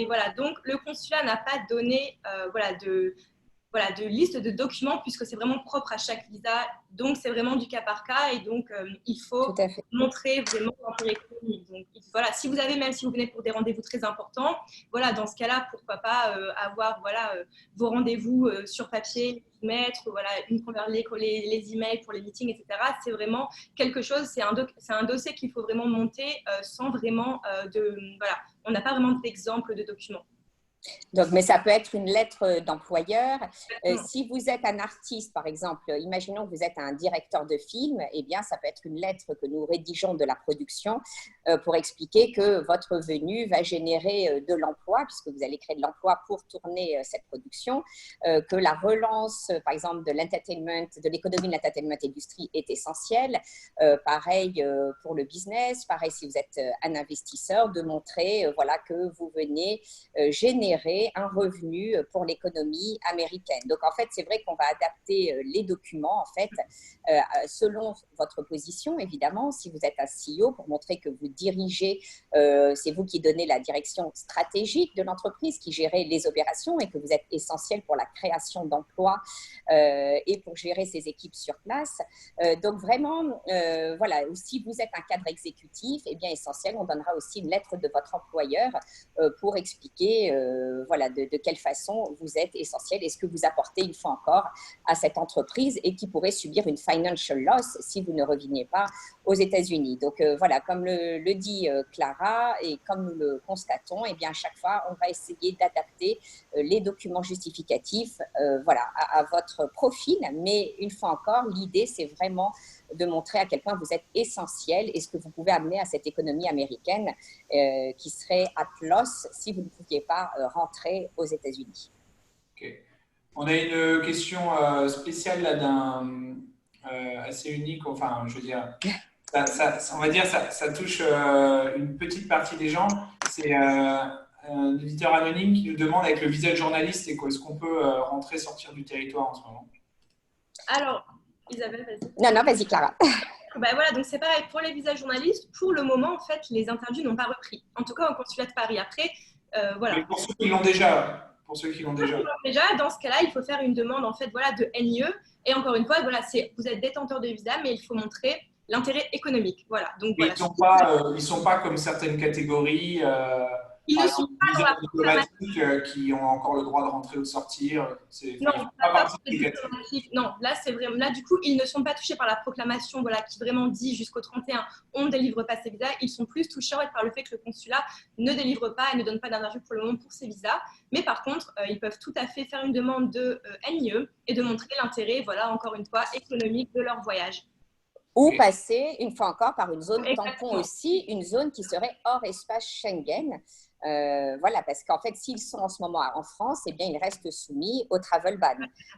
Speaker 3: Voilà. Donc le consulat n'a pas donné voilà, de liste de documents puisque c'est vraiment propre à chaque visa. Donc, c'est vraiment du cas par cas et donc, il faut montrer vraiment l'intérêt économique. Donc, voilà, si vous avez, même si vous venez pour des rendez-vous très importants, voilà, dans ce cas-là, pourquoi pas avoir voilà, vos rendez-vous sur papier, mettre voilà, les emails pour les meetings, etc. C'est vraiment quelque chose, c'est un dossier qu'il faut vraiment monter sans vraiment voilà, on n'a pas vraiment d'exemple de documents.
Speaker 2: Donc, mais ça peut être une lettre d'employeur. Si vous êtes un artiste, par exemple, imaginons que vous êtes un directeur de film, eh bien, ça peut être une lettre que nous rédigeons de la production pour expliquer que votre venue va générer de l'emploi, puisque vous allez créer de l'emploi pour tourner cette production, que la relance, par exemple, de l'entertainment, de l'économie de l'entertainment industrie est essentielle. Pareil pour le business, pareil si vous êtes un investisseur, de montrer voilà, que vous venez générer un revenu pour l'économie américaine. Donc, en fait, c'est vrai qu'on va adapter les documents, en fait, selon votre position, évidemment. Si vous êtes un CEO, pour montrer que vous dirigez, c'est vous qui donnez la direction stratégique de l'entreprise, qui gérez les opérations et que vous êtes essentiel pour la création d'emplois et pour gérer ces équipes sur place. Donc, vraiment, voilà, si vous êtes un cadre exécutif, eh bien, essentiel, on donnera aussi une lettre de votre employeur pour expliquer voilà, de quelle façon vous êtes essentiel et ce que vous apportez une fois encore à cette entreprise et qui pourrait subir une financial loss si vous ne reveniez pas aux États-Unis. Donc voilà, comme le dit Clara et comme nous le constatons, eh bien, à chaque fois, on va essayer d'adapter les documents justificatifs voilà, à votre profil. Mais une fois encore, l'idée, c'est vraiment de montrer à quel point vous êtes essentiel et ce que vous pouvez amener à cette économie américaine qui serait at loss si vous ne pouviez pas rentrer aux États-Unis.
Speaker 1: Okay. On a une question spéciale là d'un assez unique, enfin, je veux dire, on va dire ça touche une petite partie des gens. C'est un éditeur anonyme qui nous demande avec le visa de journaliste, est-ce qu'on peut rentrer, sortir du territoire en ce moment?
Speaker 3: Alors, Isabelle, vas-y.
Speaker 2: Non, vas-y, Clara.
Speaker 3: Ben voilà, donc c'est pareil pour les visas journalistes. Pour le moment, en fait, les interdits n'ont pas repris. En tout cas, au consulat de Paris. Après, voilà.
Speaker 1: Mais pour ceux qui l'ont déjà. Pour ceux qui l'ont déjà.
Speaker 3: Dans ce cas-là, il faut faire une demande en fait, voilà, de NIE. Et encore une fois, voilà, vous êtes détenteur de visa, mais il faut montrer l'intérêt économique. Voilà. Donc, voilà.
Speaker 1: Ils sont pas comme certaines catégories.
Speaker 3: Ils ne sont pas dans la
Speaker 1: diplomatiques qui ont encore le droit de rentrer ou de sortir.
Speaker 3: Non, non, là c'est vraiment. Là, du coup, ils ne sont pas touchés par la proclamation, voilà, qui vraiment dit jusqu'au 31, on ne délivre pas ces visas. Ils sont plus touchés en fait, par le fait que le consulat ne délivre pas et ne donne pas d'interview pour le moment pour ces visas. Mais par contre, ils peuvent tout à fait faire une demande de NIE et de montrer l'intérêt, voilà, encore une fois, économique de leur voyage.
Speaker 2: Ou passer, une fois encore, par une zone tampon aussi, une zone qui serait hors espace Schengen. Voilà, parce qu'en fait, s'ils sont en ce moment en France, eh bien, ils restent soumis au travel ban.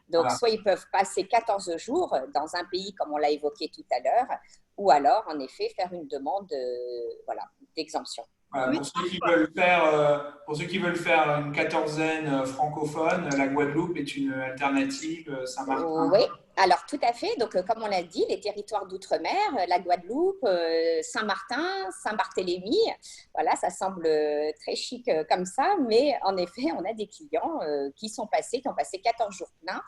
Speaker 2: Donc, soit ils peuvent passer 14 jours dans un pays, comme on l'a évoqué tout à l'heure, ou alors, en effet, faire une demande voilà, d'exemption.
Speaker 1: Voilà,
Speaker 3: Oui,
Speaker 1: pour ceux qui veulent faire une quatorzaine francophone, la Guadeloupe est une alternative, Saint-Martin.
Speaker 2: Oui, alors tout à fait. Donc, comme on l'a dit, les territoires d'outre-mer, la Guadeloupe, Saint-Martin, Saint-Barthélemy, voilà, ça semble très chic comme ça, mais en effet, on a des clients qui ont passé 14 jours pleins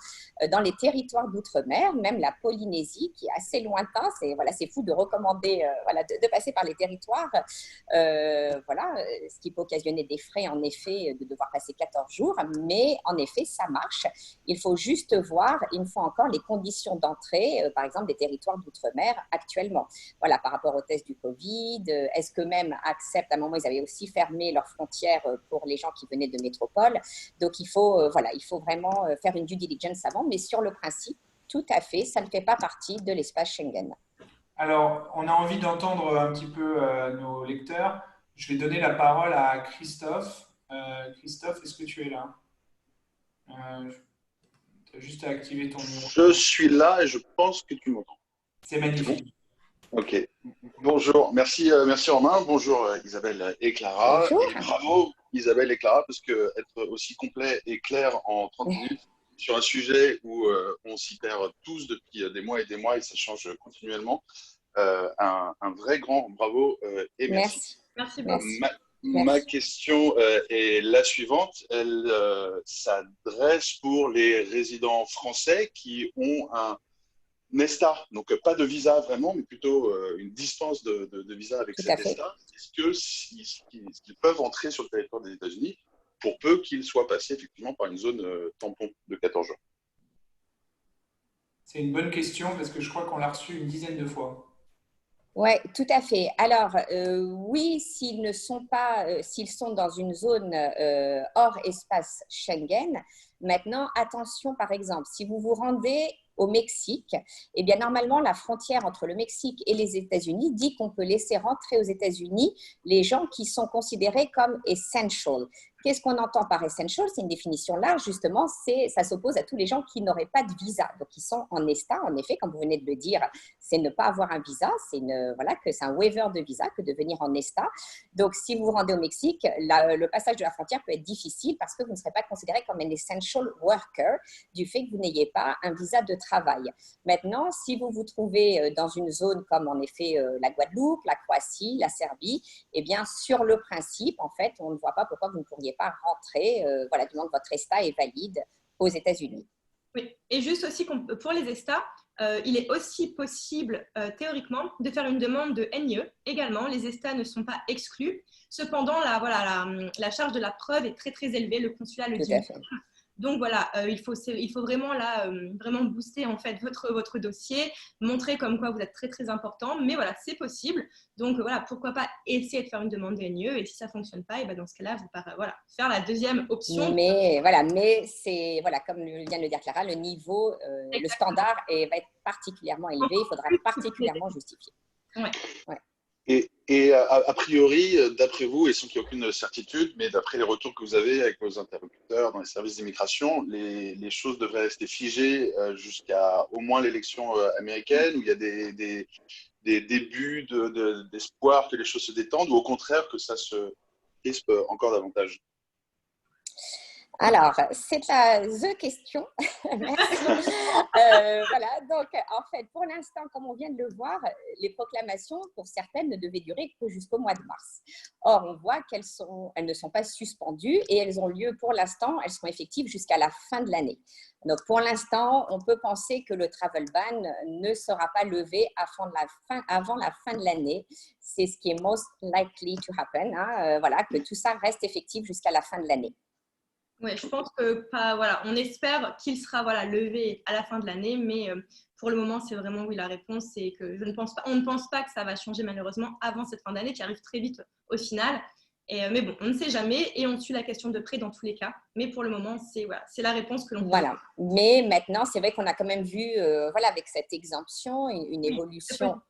Speaker 2: dans les territoires d'outre-mer, même la Polynésie, qui est assez lointain. Voilà, c'est fou de recommander voilà, de passer par les territoires, voilà, ce qui peut occasionner des frais, en effet, de devoir passer 14 jours, mais en effet, ça marche. Il faut juste voir, une fois encore, les conditions d'entrée, par exemple, des territoires d'outre-mer actuellement. Voilà, par rapport au test du Covid, est-ce que même acceptent, à un moment, ils avaient aussi fermé leurs frontières pour les gens qui venaient de métropole. Donc, il faut vraiment faire une due diligence avant, mais sur le principe, tout à fait, ça ne fait pas partie de l'espace Schengen.
Speaker 1: Alors, on a envie d'entendre un petit peu nos lecteurs. Je vais donner la parole à Christophe. Christophe, est-ce que tu es là? Tu as juste à activer ton micro.
Speaker 4: Je suis là et je pense que tu m'entends.
Speaker 1: C'est magnifique.
Speaker 4: Bon ok. Bonjour. Merci, merci Romain. Bonjour Isabelle et Clara.
Speaker 2: Bonjour.
Speaker 4: Et bravo Isabelle et Clara, parce que être aussi complet et clair en 30 minutes sur un sujet où on s'y perd tous depuis des mois et ça change continuellement. Un vrai grand bravo et merci.
Speaker 3: merci beaucoup.
Speaker 2: Merci.
Speaker 4: Ma question est la suivante. Elle s'adresse pour les résidents français qui ont un ESTA, donc pas de visa vraiment, mais plutôt une dispense de visa avec cet ESTA. Est-ce qu'ils peuvent entrer sur le territoire des États-Unis pour peu qu'ils soient passés effectivement par une zone tampon de 14 jours?
Speaker 1: C'est une bonne question parce que je crois qu'on l'a reçu une dizaine de fois.
Speaker 2: Oui, tout à fait. Alors, oui, s'ils sont dans une zone hors espace Schengen, maintenant, attention, par exemple, si vous vous rendez au Mexique, eh bien, normalement, la frontière entre le Mexique et les États-Unis dit qu'on peut laisser rentrer aux États-Unis les gens qui sont considérés comme essential. Qu'est-ce qu'on entend par essential? C'est une définition large, justement, ça s'oppose à tous les gens qui n'auraient pas de visa. Donc, ils sont en ESTA, en effet, comme vous venez de le dire, c'est ne pas avoir un visa, c'est un waiver de visa que de venir en ESTA. Donc, si vous vous rendez au Mexique, le passage de la frontière peut être difficile parce que vous ne serez pas considéré comme un essential worker du fait que vous n'ayez pas un visa de travail. Maintenant, si vous vous trouvez dans une zone comme en effet la Guadeloupe, la Croatie, la Serbie, eh bien, sur le principe, en fait, on ne voit pas pourquoi vous ne pourriez pas rentrer, voilà, du moment que votre ESTA est valide aux États-Unis.
Speaker 3: Oui, et juste aussi pour les ESTA, il est aussi possible théoriquement de faire une demande de NIE également. Les ESTA ne sont pas exclus. Cependant, la charge de la preuve est très très élevée. Le consulat le dit. Donc voilà, il faut vraiment vraiment booster en fait votre dossier, montrer comme quoi vous êtes très très important. Mais voilà, c'est possible. Donc voilà, pourquoi pas essayer de faire une demande de NIE et si ça fonctionne pas, et ben dans ce cas-là, vous faire la deuxième option.
Speaker 2: Mais c'est comme vient de le dire Clara, le niveau, le standard va être particulièrement élevé. Il faudra particulièrement justifier.
Speaker 3: Ouais.
Speaker 2: Ouais.
Speaker 4: Et a priori, d'après vous, et sans qu'il y ait aucune certitude, mais d'après les retours que vous avez avec vos interlocuteurs dans les services d'immigration, les choses devraient rester figées jusqu'à au moins l'élection américaine, où il y a des débuts d'espoir que les choses se détendent, ou au contraire que ça se crispe encore davantage?
Speaker 2: Alors, c'est la question. Merci. Voilà, donc en fait, pour l'instant, comme on vient de le voir, les proclamations, pour certaines, ne devaient durer que jusqu'au mois de mars. Or, on voit qu'elles ne sont pas suspendues et elles ont lieu pour l'instant, elles sont effectives jusqu'à la fin de l'année. Donc, pour l'instant, on peut penser que le travel ban ne sera pas levé avant la fin de l'année. C'est ce qui est most likely to happen. Voilà, que tout ça reste effectif jusqu'à la fin de l'année.
Speaker 3: Oui, je pense que on espère qu'il sera levé à la fin de l'année, mais pour le moment, c'est vraiment oui la réponse, c'est que on ne pense pas que ça va changer malheureusement avant cette fin d'année qui arrive très vite au final. Mais bon, on ne sait jamais et on suit la question de près dans tous les cas. Mais pour le moment, c'est la réponse que l'on peut.
Speaker 2: Voilà. Mais maintenant, c'est vrai qu'on a quand même vu, avec cette exemption, une évolution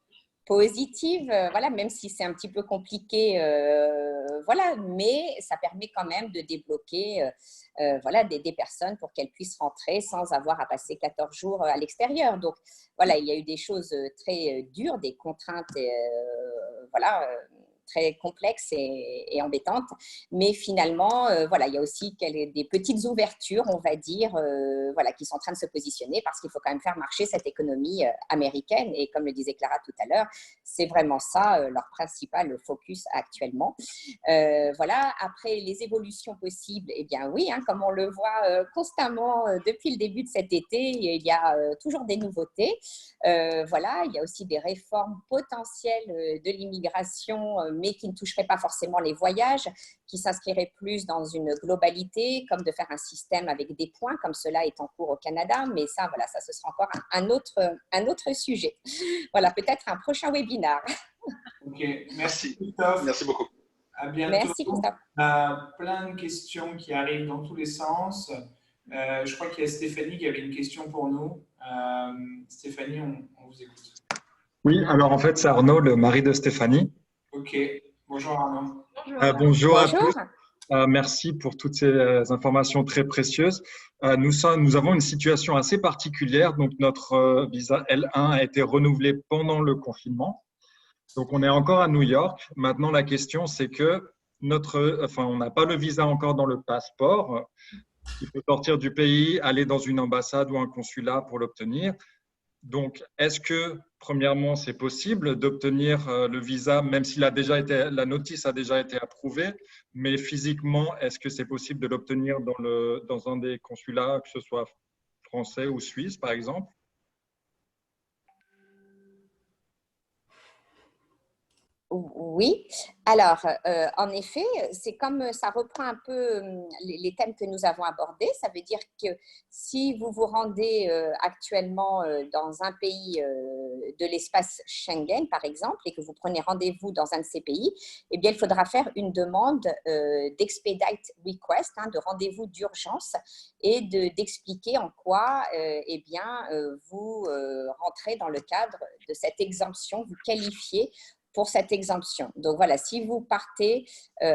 Speaker 2: positive, même si c'est un petit peu compliqué, mais ça permet quand même de débloquer des personnes pour qu'elles puissent rentrer sans avoir à passer 14 jours à l'extérieur. Donc, il y a eu des choses très dures, des contraintes très complexes et embêtantes. Mais finalement, voilà, il y a aussi des petites ouvertures, on va dire, voilà, qui sont en train de se positionner parce qu'il faut quand même faire marcher cette économie américaine. Et comme le disait Clara tout à l'heure, c'est vraiment ça leur principal focus actuellement. Voilà, après les évolutions possibles, eh bien oui, hein, comme on le voit constamment depuis le début de cet été, il y a toujours des nouveautés. Voilà, il y a aussi des réformes potentielles de l'immigration, mais qui ne toucheraient pas forcément les voyages, qui s'inscriraient plus dans une globalité, comme de faire un système avec des points, comme cela est en cours au Canada. Mais ça, voilà, ça ce sera encore un autre sujet. Voilà, peut-être un prochain webinaire.
Speaker 1: Ok, merci Christophe.
Speaker 4: Merci beaucoup.
Speaker 1: À bientôt.
Speaker 2: Merci Christophe.
Speaker 1: On a plein de questions qui arrivent dans tous les sens. Je crois qu'il y a Stéphanie qui avait une question pour nous. Stéphanie, on vous écoute.
Speaker 5: Oui, alors en fait, c'est Arnaud, le mari de Stéphanie.
Speaker 1: Ok, bonjour Arnaud.
Speaker 5: Bonjour à tous. Merci pour toutes ces informations très précieuses. Nous avons une situation assez particulière. Donc, notre visa L1 a été renouvelé pendant le confinement. Donc, on est encore à New York. Maintenant, la question, c'est que on n'a pas le visa encore dans le passeport. Il faut sortir du pays, aller dans une ambassade ou un consulat pour l'obtenir. Donc, est-ce que, premièrement, c'est possible d'obtenir le visa, même si la notice a déjà été approuvée, mais physiquement, est-ce que c'est possible de l'obtenir dans un des consulats, que ce soit français ou suisse, par exemple?
Speaker 2: Oui, alors en effet, c'est comme ça reprend un peu les thèmes que nous avons abordés. Ça veut dire que si vous vous rendez actuellement dans un pays de l'espace Schengen, par exemple, et que vous prenez rendez-vous dans un de ces pays, eh bien, il faudra faire une demande d'expedite request, hein, de rendez-vous d'urgence, et d'expliquer en quoi eh bien, vous rentrez dans le cadre de cette exemption, vous qualifiez pour cette exemption. Donc voilà, si vous partez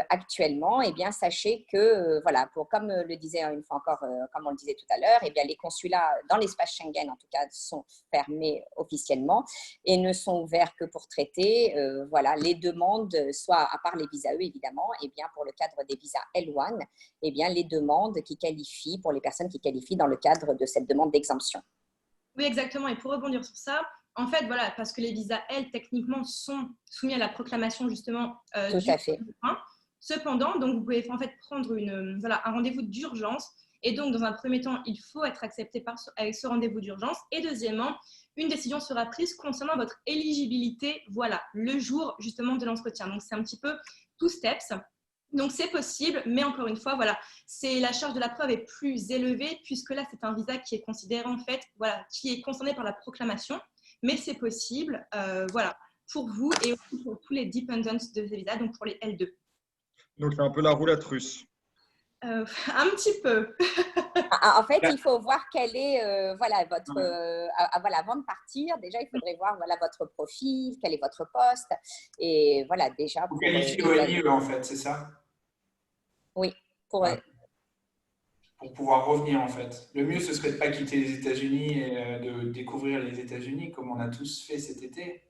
Speaker 2: actuellement, eh bien sachez que voilà, comme le disait une fois encore, comme on le disait tout à l'heure, eh bien les consulats dans l'espace Schengen en tout cas sont fermés officiellement et ne sont ouverts que pour traiter voilà les demandes, soit à part les visas E évidemment, eh bien pour le cadre des visas L1, eh bien les demandes qui qualifient pour les personnes qui qualifient dans le cadre de cette demande d'exemption.
Speaker 3: Oui, exactement. Et pour rebondir sur ça, en fait, voilà, parce que les visas L, techniquement, sont soumis à la proclamation, justement,
Speaker 2: Tout à fait.
Speaker 3: Cependant, donc, vous pouvez en fait prendre un rendez-vous d'urgence. Et donc, dans un premier temps, il faut être accepté avec ce rendez-vous d'urgence. Et deuxièmement, une décision sera prise concernant votre éligibilité, voilà, le jour, justement, de l'entretien. Donc, c'est un petit peu two steps. Donc, c'est possible, mais encore une fois, voilà, la charge de la preuve est plus élevée puisque là, c'est un visa qui est considéré, en fait, voilà, qui est concerné par la proclamation. Mais c'est possible, voilà, pour vous et aussi pour tous les dependents de ce visa, donc pour les L2.
Speaker 5: Donc, c'est un peu la roulette russe.
Speaker 3: Un petit peu.
Speaker 2: En fait, il faut voir quel est, voilà, voilà, avant de partir, déjà, il faudrait voir voilà, votre profil, quel est votre poste. Et voilà, déjà.
Speaker 1: Vous qualifiez au LIE, en fait, c'est ça?
Speaker 2: Oui,
Speaker 1: pour pouvoir revenir, en fait. Le mieux, ce serait de ne pas quitter les États-Unis et de découvrir les États-Unis comme on a tous fait cet été.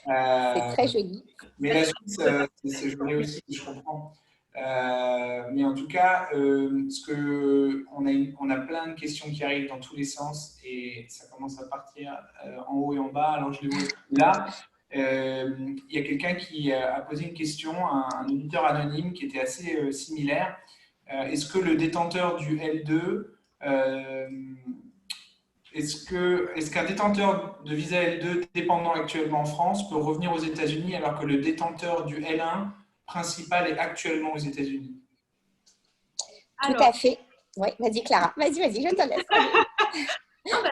Speaker 2: C'est très joli.
Speaker 1: Mais la Suisse, c'est joli aussi, je comprends. Mais en tout cas, on a plein de questions qui arrivent dans tous les sens et ça commence à partir en haut et en bas. Alors, je les vois là. Il y a quelqu'un qui a posé une question, un auditeur anonyme qui était assez similaire. Est-ce que le détenteur du L2, est-ce qu'un détenteur de visa L2 dépendant actuellement en France peut revenir aux États-Unis alors que le détenteur du L1 principal est actuellement aux États-Unis?
Speaker 2: Tout à fait. Oui, vas-y Clara. Vas-y, je te laisse.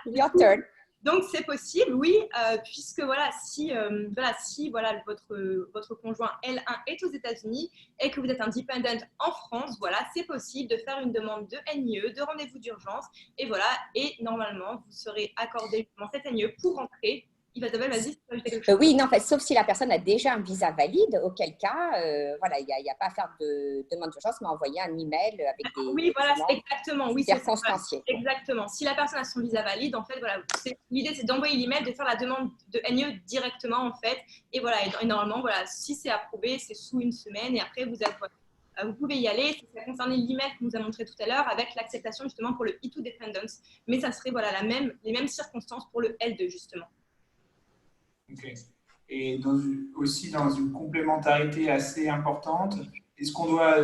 Speaker 2: Your turn.
Speaker 3: Donc, c'est possible, oui, puisque voilà, si votre conjoint L1 est aux États-Unis et que vous êtes un dependent en France, voilà, c'est possible de faire une demande de NIE, de rendez-vous d'urgence, et voilà, et normalement, vous serez accordé cet NIE pour rentrer Isabelle, vas-y, tu veux ajouter quelque chose?
Speaker 2: Oui, non, en fait, sauf si la personne a déjà un visa valide, auquel cas, voilà, il n'y a pas à faire de demande d'urgence, mais envoyer un email avec des
Speaker 3: Oui, voilà,
Speaker 2: documents
Speaker 3: exactement. Oui, c'est ça.
Speaker 2: circonstanciés.
Speaker 3: Exactement. Si la personne a son visa valide, en fait, voilà, l'idée c'est d'envoyer l'email, de faire la demande de NIE directement, en fait. Et voilà, et normalement, voilà, si c'est approuvé, c'est sous une semaine. Et après, vous pouvez y aller. Ça concernait l'email que nous a montré tout à l'heure avec l'acceptation justement pour le E2 Dependence. Mais ça serait voilà, les mêmes circonstances pour le L2, justement.
Speaker 1: Ok. Et aussi dans une complémentarité assez importante, est-ce qu'on doit,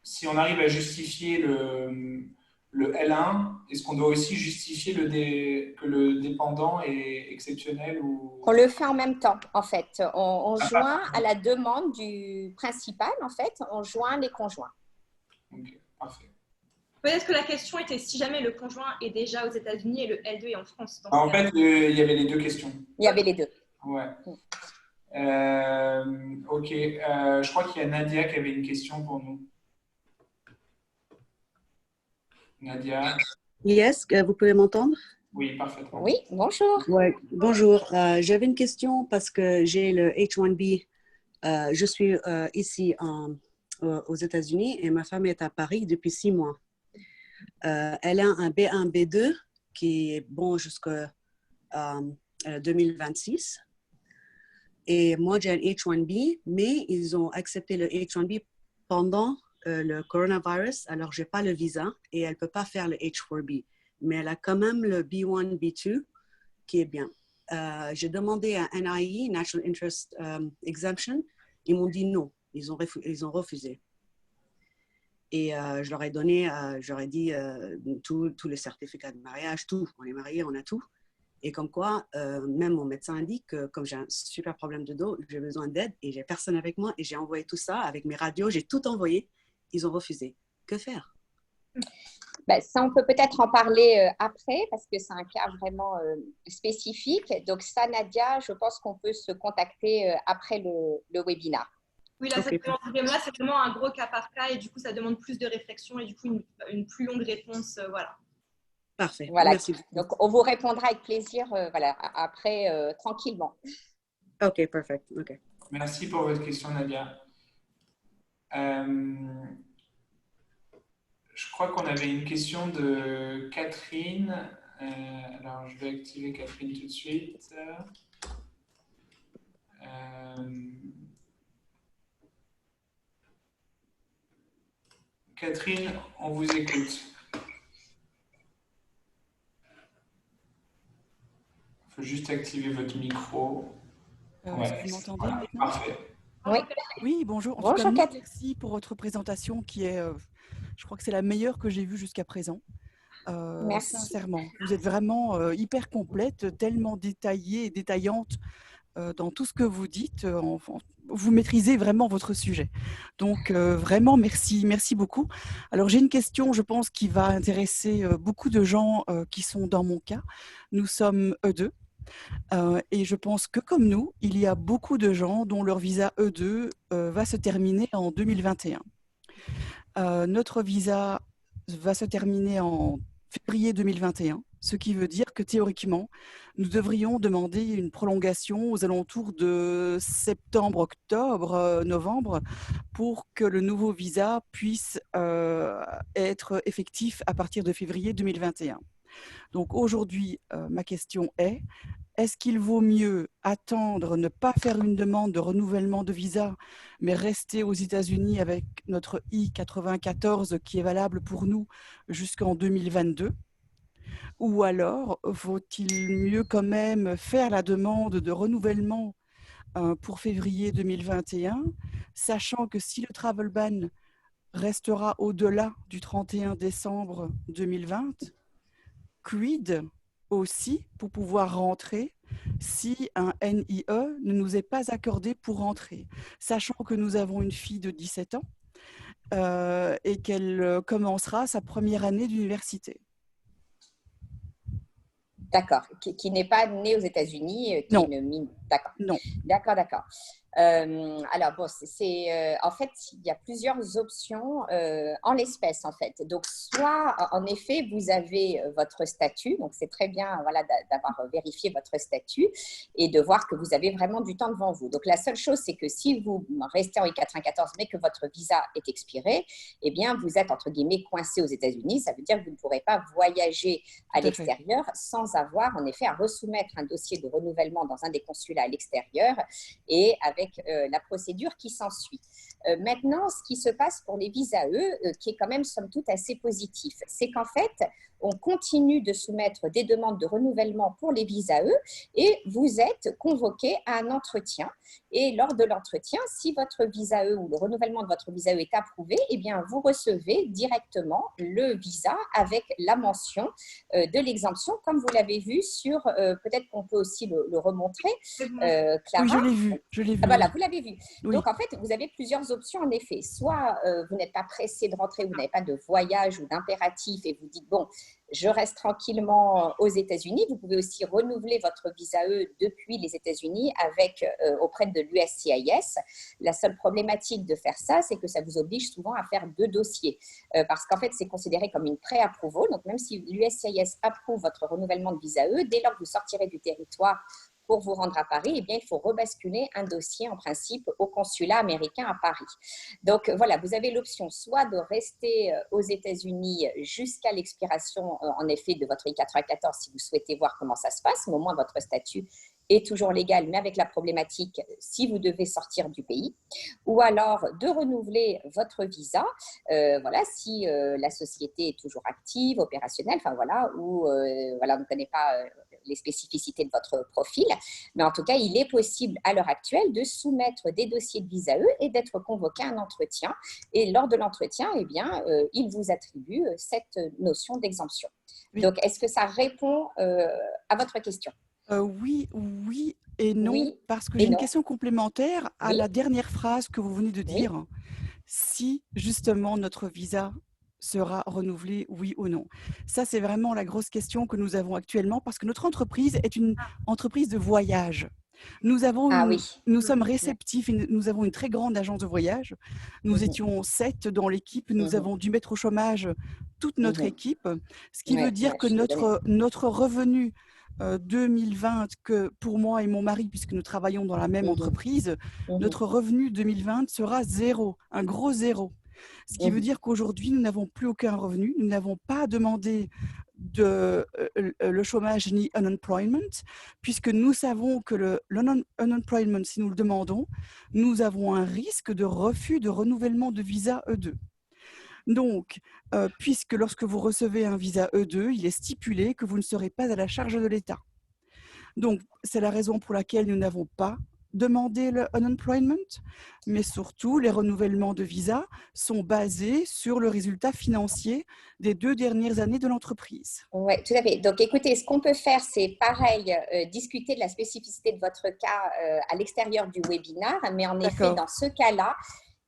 Speaker 1: si on arrive à justifier le L1, est-ce qu'on doit aussi justifier que le dépendant est exceptionnel ou...
Speaker 2: On le fait en même temps, en fait. On joint à la demande du principal, en fait, on joint les conjoints.
Speaker 1: Ok, parfait.
Speaker 3: Peut-être que la question était si jamais le conjoint est déjà aux États-Unis et le L2 est en France.
Speaker 1: En fait, il y avait les deux questions.
Speaker 2: Il y avait les deux.
Speaker 1: Ouais. Ok. Je crois qu'il y a Nadia qui avait une question pour nous. Nadia.
Speaker 6: Yes, vous pouvez m'entendre?
Speaker 1: Oui, parfaitement.
Speaker 2: Oui, bonjour.
Speaker 6: Ouais, bonjour. J'avais une question parce que j'ai le H1B. Je suis ici aux États-Unis et ma femme est à Paris depuis 6 mois. Elle a un B1, B2 qui est bon jusqu'à 2026. Et moi, j'ai un H1B, mais ils ont accepté le H1B pendant le coronavirus. Alors, je n'ai pas le visa et elle ne peut pas faire le H4B. Mais elle a quand même le B1, B2 qui est bien. J'ai demandé à NIE, National Interest Exemption. Ils m'ont dit non. Ils ont refusé. Et je leur ai donné, j'aurais dit tous les certificats de mariage, tout. On est mariés, on a tout. Et comme quoi, même mon médecin indique que comme j'ai un super problème de dos, j'ai besoin d'aide et j'ai personne avec moi. Et j'ai envoyé tout ça avec mes radios, j'ai tout envoyé. Ils ont refusé. Que faire?
Speaker 2: Ben, ça, on peut peut-être en parler après parce que c'est un cas vraiment spécifique. Donc ça, Nadia, je pense qu'on peut se contacter après le webinaire.
Speaker 3: Oui, là, c'est vraiment un gros cas par cas et du coup, ça demande plus de réflexion et du coup, une plus longue réponse. Voilà.
Speaker 6: Parfait.
Speaker 2: Voilà.
Speaker 6: Merci.
Speaker 2: Donc, on vous répondra avec plaisir voilà, après, tranquillement.
Speaker 6: OK, perfect. OK.
Speaker 1: Merci pour votre question, Nadia. Je crois qu'on avait une question de Catherine. Alors, je vais activer Catherine tout de suite. Catherine, on vous écoute. Il faut juste activer votre micro.
Speaker 7: Ouais. Vous m'entendez maintenant?
Speaker 1: Parfait.
Speaker 2: Oui.
Speaker 7: Oui, bonjour. En
Speaker 2: Bonjour,
Speaker 7: tout cas,
Speaker 2: Kat.
Speaker 7: merci pour votre présentation qui est, je crois que c'est la meilleure que j'ai vue jusqu'à présent.
Speaker 2: Merci.
Speaker 7: Sincèrement, vous êtes vraiment hyper complète, tellement détaillée et détaillante dans tout ce que vous dites. Vous maîtrisez vraiment votre sujet. Donc, vraiment, merci beaucoup. Alors, j'ai une question, je pense, qui va intéresser beaucoup de gens qui sont dans mon cas. Nous sommes E2. Et je pense que comme nous, il y a beaucoup de gens dont leur visa E2 va se terminer en 2021. Notre visa va se terminer en février 2021, ce qui veut dire que théoriquement, nous devrions demander une prolongation aux alentours de septembre, octobre, novembre, pour que le nouveau visa puisse être effectif à partir de février 2021. Donc aujourd'hui, ma question est-ce qu'il vaut mieux attendre, ne pas faire une demande de renouvellement de visa, mais rester aux États-Unis avec notre I-94 qui est valable pour nous jusqu'en 2022? Ou alors, vaut-il mieux quand même faire la demande de renouvellement pour février 2021, sachant que si le travel ban restera au-delà du 31 décembre 2020, quid aussi pour pouvoir rentrer si un NIE ne nous est pas accordé pour rentrer, sachant que nous avons une fille de 17 ans et qu'elle commencera sa première année d'université.
Speaker 2: D'accord, qui n'est pas née aux États-Unis,
Speaker 7: Non.
Speaker 2: D'accord.
Speaker 7: Non.
Speaker 2: D'accord. Alors, bon, en fait, il y a plusieurs options en l'espèce, en fait. Donc, soit, en effet, vous avez votre statut. Donc, c'est très bien voilà, d'avoir vérifié votre statut et de voir que vous avez vraiment du temps devant vous. Donc, la seule chose, c'est que si vous restez en I-94, mais que votre visa est expiré, eh bien, vous êtes, entre guillemets, coincé aux États-Unis. Ça veut dire que vous ne pourrez pas voyager à l'extérieur sans avoir, en effet, à resoumettre un dossier de renouvellement dans un des consulats à l'extérieur et avec la procédure qui s'ensuit. Maintenant, ce qui se passe pour les visas E, qui est quand même somme toute assez positif, c'est qu'en fait, on continue de soumettre des demandes de renouvellement pour les visas E et vous êtes convoqué à un entretien. Et lors de l'entretien, si votre visa E ou le renouvellement de votre visa E est approuvé, eh bien, vous recevez directement le visa avec la mention de l'exemption, comme vous l'avez vu sur, peut-être qu'on peut aussi le remontrer, Clara.
Speaker 7: Oui, je l'ai vu.
Speaker 2: Voilà, vous l'avez vu.
Speaker 7: Oui.
Speaker 2: Donc, en fait, vous avez plusieurs options, en effet. Soit vous n'êtes pas pressé de rentrer, vous n'avez pas de voyage ou d'impératif et vous dites, bon, je reste tranquillement aux États-Unis. Vous pouvez aussi renouveler votre visa E depuis les États-Unis auprès de l'USCIS. La seule problématique de faire ça, c'est que ça vous oblige souvent à faire 2 dossiers parce qu'en fait, c'est considéré comme une pré-approval. Donc, même si l'USCIS approuve votre renouvellement de visa E, dès lors que vous sortirez du territoire pour vous rendre à Paris, eh bien, il faut rebasculer un dossier en principe au consulat américain à Paris. Donc, voilà, vous avez l'option soit de rester aux États-Unis jusqu'à l'expiration, en effet, de votre I-94 si vous souhaitez voir comment ça se passe, mais au moins votre statut est toujours légal, mais avec la problématique si vous devez sortir du pays, ou alors de renouveler votre visa, voilà, si la société est toujours active, opérationnelle, enfin voilà, ou voilà, on ne connaît pas les spécificités de votre profil, mais en tout cas, il est possible à l'heure actuelle de soumettre des dossiers de visa E et d'être convoqué à un entretien. Et lors de l'entretien, eh bien, il vous attribue cette notion d'exemption. Oui. Donc, est-ce que ça répond à votre question ?
Speaker 7: Oui et non, oui, parce que j'ai une question complémentaire à la dernière phrase que vous venez de dire. Oui. Si justement notre visa sera renouvelé, oui ou non. Ça, c'est vraiment la grosse question que nous avons actuellement parce que notre entreprise est une entreprise de voyage. Nous sommes réceptifs, et nous avons une très grande agence de voyage. Nous étions 7 dans l'équipe, nous avons dû mettre au chômage toute notre équipe, ce qui veut dire que notre revenu 2020, que pour moi et mon mari, puisque nous travaillons dans la même entreprise, notre revenu 2020 sera 0, un gros 0. Ce qui veut dire qu'aujourd'hui, nous n'avons plus aucun revenu, nous n'avons pas demandé le chômage ni unemployment, puisque nous savons que l'unemployment, si nous le demandons, nous avons un risque de refus de renouvellement de visa E2. Donc, puisque lorsque vous recevez un visa E2, il est stipulé que vous ne serez pas à la charge de l'État. Donc, c'est la raison pour laquelle nous n'avons pas demandé le unemployment, mais surtout, les renouvellements de visa sont basés sur le résultat financier des 2 dernières années de l'entreprise.
Speaker 2: Oui, tout à fait. Donc, écoutez, ce qu'on peut faire, c'est pareil, discuter de la spécificité de votre cas à l'extérieur du webinaire, mais en effet, dans ce cas-là,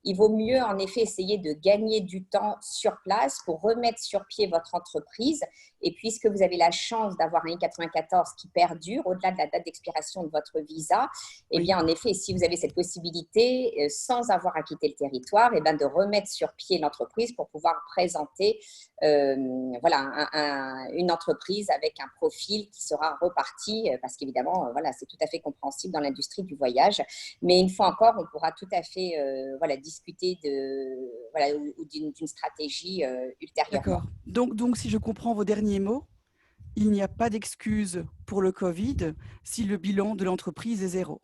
Speaker 2: il vaut mieux en effet essayer de gagner du temps sur place pour remettre sur pied votre entreprise. Et puisque vous avez la chance d'avoir un I-94 qui perdure au-delà de la date d'expiration de votre visa, eh bien en effet, si vous avez cette possibilité, sans avoir à quitter le territoire, eh bien, de remettre sur pied l'entreprise pour pouvoir présenter voilà, une entreprise avec un profil qui sera reparti, parce qu'évidemment, voilà, c'est tout à fait compréhensible dans l'industrie du voyage. Mais une fois encore, on pourra tout à fait voilà, discuter d'une stratégie ultérieurement.
Speaker 7: D'accord. Donc, si je comprends vos derniers mots, il n'y a pas d'excuse pour le Covid si le bilan de l'entreprise est 0.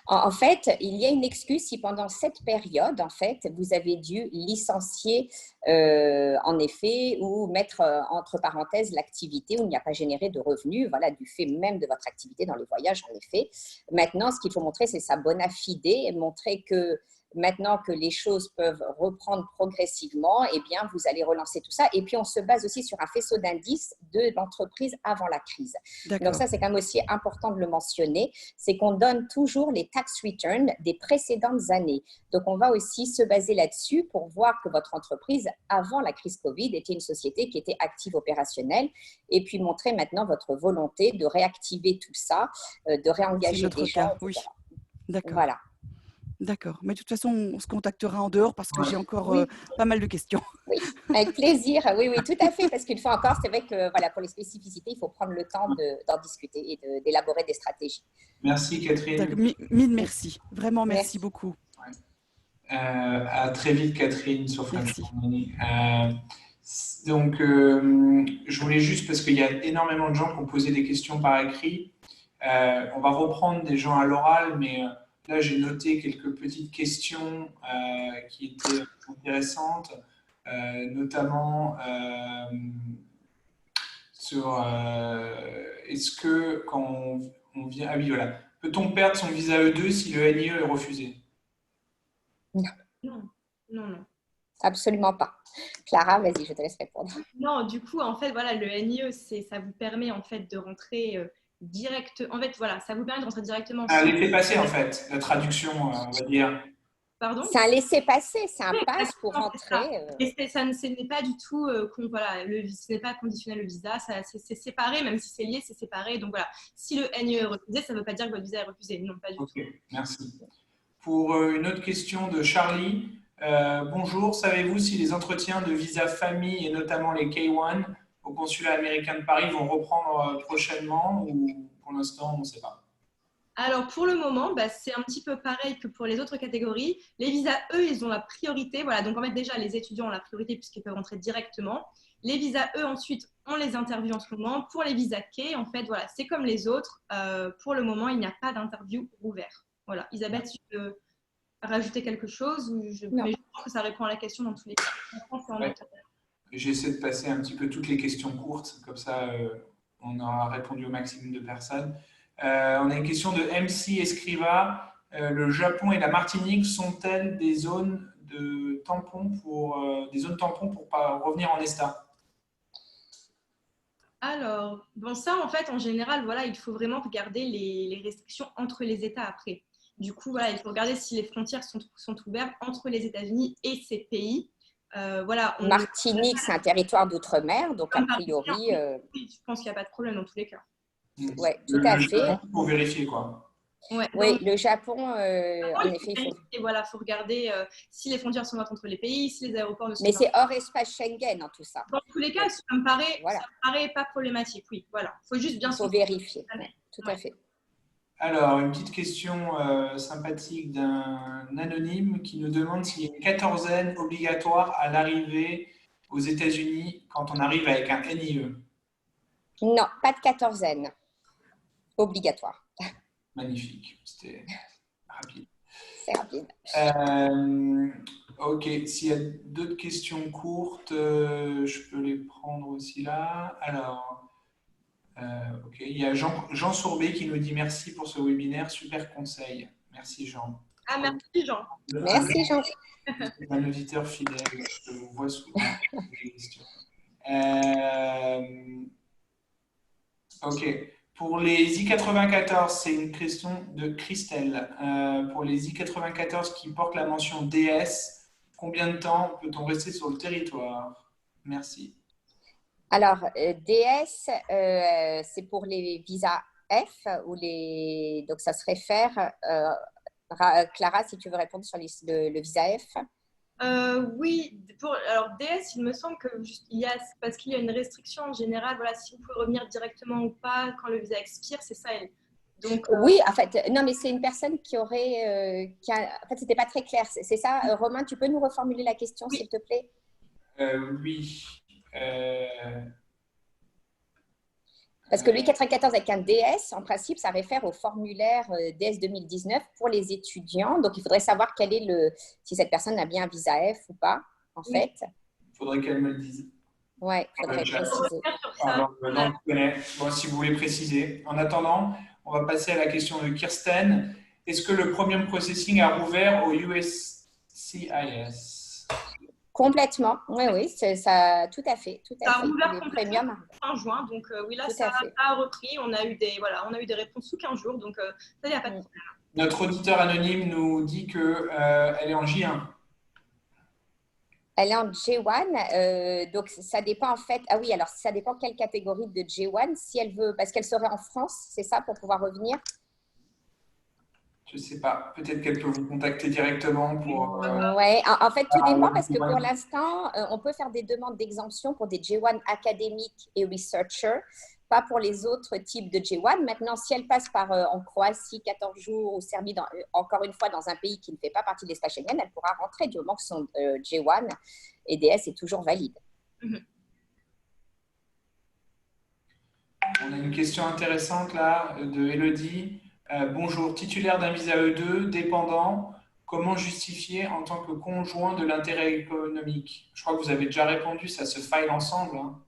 Speaker 2: En fait, il y a une excuse si pendant cette période, en fait, vous avez dû licencier en effet ou mettre entre parenthèses l'activité où il n'y a pas généré de revenus, voilà, du fait même de votre activité dans les voyages, en effet. Maintenant, ce qu'il faut montrer, c'est sa bona fide et montrer que maintenant que les choses peuvent reprendre progressivement, eh bien, vous allez relancer tout ça. Et puis, on se base aussi sur un faisceau d'indices de l'entreprise avant la crise. Donc, ça, c'est quand même aussi important de le mentionner. C'est qu'on donne toujours les tax returns des précédentes années. Donc, on va aussi se baser là-dessus pour voir que votre entreprise, avant la crise Covid, était une société qui était active opérationnelle et puis montrer maintenant votre volonté de réactiver tout ça, de réengager des gens.
Speaker 7: Oui, d'accord.
Speaker 2: Voilà.
Speaker 7: D'accord. Mais de toute façon, on se contactera en dehors parce que j'ai encore pas mal de questions.
Speaker 2: Oui, avec plaisir. Oui, oui, tout à fait. Parce qu'une fois encore, c'est vrai que voilà, pour les spécificités, il faut prendre le temps d'en discuter et d'élaborer des stratégies.
Speaker 1: Merci Catherine.
Speaker 7: Mille merci. Vraiment, merci beaucoup.
Speaker 1: À très vite Catherine sur
Speaker 7: Merci.
Speaker 1: Donc, je voulais juste, parce qu'il y a énormément de gens qui ont posé des questions par écrit, on va reprendre des gens à l'oral, mais là j'ai noté quelques petites questions qui étaient intéressantes, notamment sur est-ce que quand on vient... Ah oui, voilà. Peut-on perdre son visa E2 si le NIE est refusé?
Speaker 3: Non.
Speaker 2: Absolument pas. Clara, vas-y, je te laisse répondre.
Speaker 3: Non, du coup, en fait, voilà, le NIE, ça vous permet en fait de rentrer direct. En fait, voilà, ça vous permet de rentrer directement.
Speaker 1: Laissez-passer, en fait, la traduction, on va dire.
Speaker 3: Pardon?
Speaker 2: C'est un laissez-passer, c'est un pass pour rentrer.
Speaker 3: Et ce n'est pas du tout, voilà, ce n'est pas conditionnel le visa, c'est séparé, même si c'est lié, c'est séparé. Donc voilà, si le NIE est refusé, ça ne veut pas dire que votre visa est refusé. Non, pas du tout.
Speaker 1: Merci. Pour une autre question de Charlie. Bonjour, savez-vous si les entretiens de visa famille et notamment les K1 au consulat américain de Paris vont reprendre prochainement ou pour l'instant on ne sait pas?
Speaker 3: Alors pour le moment, c'est un petit peu pareil que pour les autres catégories. Les visas, eux, ils ont la priorité. Voilà, donc en fait déjà les étudiants ont la priorité puisqu'ils peuvent rentrer directement. Les visas, eux, ensuite, on les interviews en ce moment. Pour les visas K, en fait, voilà, c'est comme les autres. Pour le moment, il n'y a pas d'interview ouverte. Voilà, Isabelle, tu peux rajouter quelque chose mais je pense que ça répond à la question dans tous les cas.
Speaker 1: J'essaie de passer un petit peu toutes les questions courtes, comme ça on aura répondu au maximum de personnes. On a une question de MC Escriva. Le Japon et la Martinique sont-elles des zones de tampons pour revenir en ESTA?
Speaker 3: Alors, bon, ça, en fait, en général, voilà, il faut vraiment regarder les restrictions entre les États après. Du coup, voilà, il faut regarder si les frontières sont ouvertes entre les États-Unis et ces pays. Voilà,
Speaker 2: Martinique, c'est un territoire d'outre-mer, donc a priori…
Speaker 3: Je pense qu'il n'y a pas de problème dans tous les cas.
Speaker 2: Oui, tout à fait.
Speaker 1: Il faut vérifier, quoi.
Speaker 2: Ouais, oui, le Japon, en effet, il faut…
Speaker 3: Et voilà, il faut regarder si les frontières sont ouvertes entre les pays, si les aéroports ne sont
Speaker 2: Mais
Speaker 3: pas…
Speaker 2: c'est hors espace Schengen, tout ça.
Speaker 3: Dans tous les cas, ça me paraît pas problématique, oui. Voilà, il faut juste bien…
Speaker 2: Il faut vérifier, tout à fait.
Speaker 1: Alors, une petite question sympathique d'un anonyme qui nous demande s'il y a une quatorzaine obligatoire à l'arrivée aux États-Unis quand on arrive avec un NIE.
Speaker 2: Non, pas de quatorzaine obligatoire.
Speaker 1: Magnifique, c'était rapide.
Speaker 2: C'est rapide.
Speaker 1: Ok, s'il y a d'autres questions courtes, je peux les prendre aussi là. Alors… ok, il y a Jean Sourbet qui nous dit merci pour ce webinaire, super conseil. Merci Jean.
Speaker 3: Ah, merci Jean.
Speaker 2: Merci Jean.
Speaker 1: C'est un auditeur fidèle, je vous vois souvent. Ok, pour les I-94, c'est une question de Christelle. Pour les I-94 qui portent la mention DS, combien de temps peut-on rester sur le territoire? Merci.
Speaker 2: Alors, DS, c'est pour les visas F, donc ça se réfère… Clara, si tu veux répondre sur le visa F.
Speaker 3: Oui, alors DS, il me semble parce qu'il y a une restriction en général, voilà, si vous pouvez revenir directement ou pas quand le visa expire, c'est ça. Donc,
Speaker 2: oui, en fait, non, mais c'est une personne qui aurait… en fait, c'était pas très clair, c'est ça. Romain, tu peux nous reformuler la question,
Speaker 3: oui.
Speaker 2: S'il te plaît?
Speaker 1: Oui.
Speaker 2: Parce que le 94 avec un DS, en principe, ça réfère au formulaire DS 2019 pour les étudiants. Donc, il faudrait savoir si cette personne a bien un visa F ou pas, en fait.
Speaker 1: Il faudrait qu'elle me le dise.
Speaker 2: Oui, il faudrait préciser.
Speaker 1: Bon, si vous voulez préciser. En attendant, on va passer à la question de Kirsten. Est-ce que le Premium Processing a rouvert au USCIS?
Speaker 2: Complètement, oui, ça, tout à fait.
Speaker 3: Ça a ouvert complètement fin juin, donc oui, là, ça a repris. On a eu des réponses sous 15 jours, donc ça, il n'y a pas de problème.
Speaker 1: Notre auditeur anonyme nous dit qu'elle est en J1.
Speaker 2: Elle est en J1, donc ça dépend en fait… Ah oui, alors ça dépend quelle catégorie de J1, si elle veut… Parce qu'elle serait en France, c'est ça, pour pouvoir revenir?
Speaker 1: Je ne sais pas, peut-être qu'elle peut vous contacter directement pour…
Speaker 2: Oui, en fait, tout dépend parce que pour l'instant, on peut faire des demandes d'exemption pour des J1 académiques et researchers, pas pour les autres types de J1. Maintenant, si elle passe par en Croatie 14 jours ou Serbie, encore une fois, dans un pays qui ne fait pas partie de l'espace Schengen, elle pourra rentrer du moment que son J1 et DS est toujours valide.
Speaker 1: On a une question intéressante là de Elodie. Bonjour, titulaire d'un visa E2, dépendant, comment justifier en tant que conjoint de l'intérêt économique? Je crois que vous avez déjà répondu, ça se file ensemble. Hein.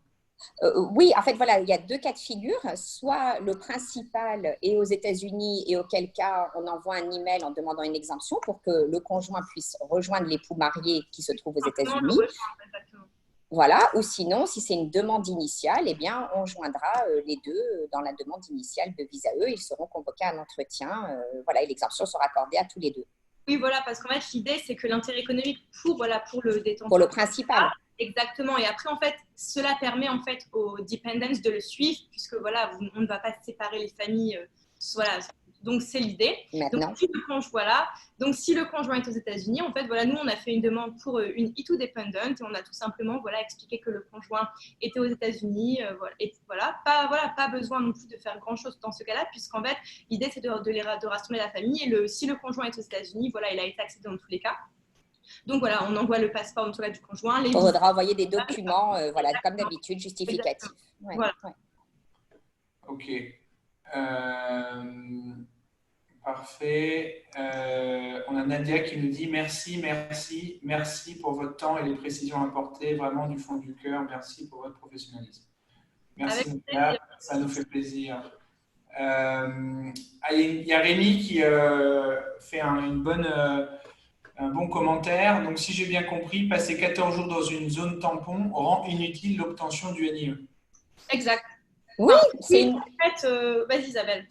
Speaker 2: Oui, en fait, voilà, il y a deux cas de figure. Soit le principal est aux États-Unis et auquel cas on envoie un email en demandant une exemption pour que le conjoint puisse rejoindre l'époux marié qui se trouve aux États-Unis. Voilà, ou sinon, si c'est une demande initiale, eh bien, on joindra les deux dans la demande initiale de visa E. Ils seront convoqués à un entretien, voilà, et l'exemption sera accordée à tous les deux.
Speaker 3: Oui, voilà, parce qu'en fait, l'idée, c'est que l'intérêt économique pour le détenteur…
Speaker 2: Pour le principal.
Speaker 3: Exactement. Et après, en fait, cela permet en fait aux dependents de le suivre, puisque voilà, on ne va pas séparer les familles. Voilà. Donc, c'est l'idée. Donc, si le conjoint est aux États-Unis, en fait, voilà, nous, on a fait une demande pour une E2 dependent et on a tout simplement expliqué que le conjoint était aux États-Unis. Pas besoin non plus de faire grand-chose dans ce cas-là, puisqu'en fait, l'idée, c'est de rassembler la famille. Et si le conjoint est aux États-Unis, voilà, il a été accepté dans tous les cas. Donc, voilà, on envoie le passeport en tout cas du conjoint.
Speaker 2: On voudra envoyer des documents, voilà, comme d'habitude, justificatifs. Ouais,
Speaker 3: voilà.
Speaker 2: Ouais.
Speaker 1: Ok. Parfait. On a Nadia qui nous dit merci pour votre temps et les précisions apportées, vraiment du fond du cœur. Merci pour votre professionnalisme. Merci Nadia, ça nous fait plaisir. Il y a Rémi qui fait un bon commentaire. Donc, si j'ai bien compris, passer 14 jours dans une zone tampon rend inutile l'obtention du NIE.
Speaker 3: Exact.
Speaker 2: Oui,
Speaker 3: en fait, vas-y Isabelle.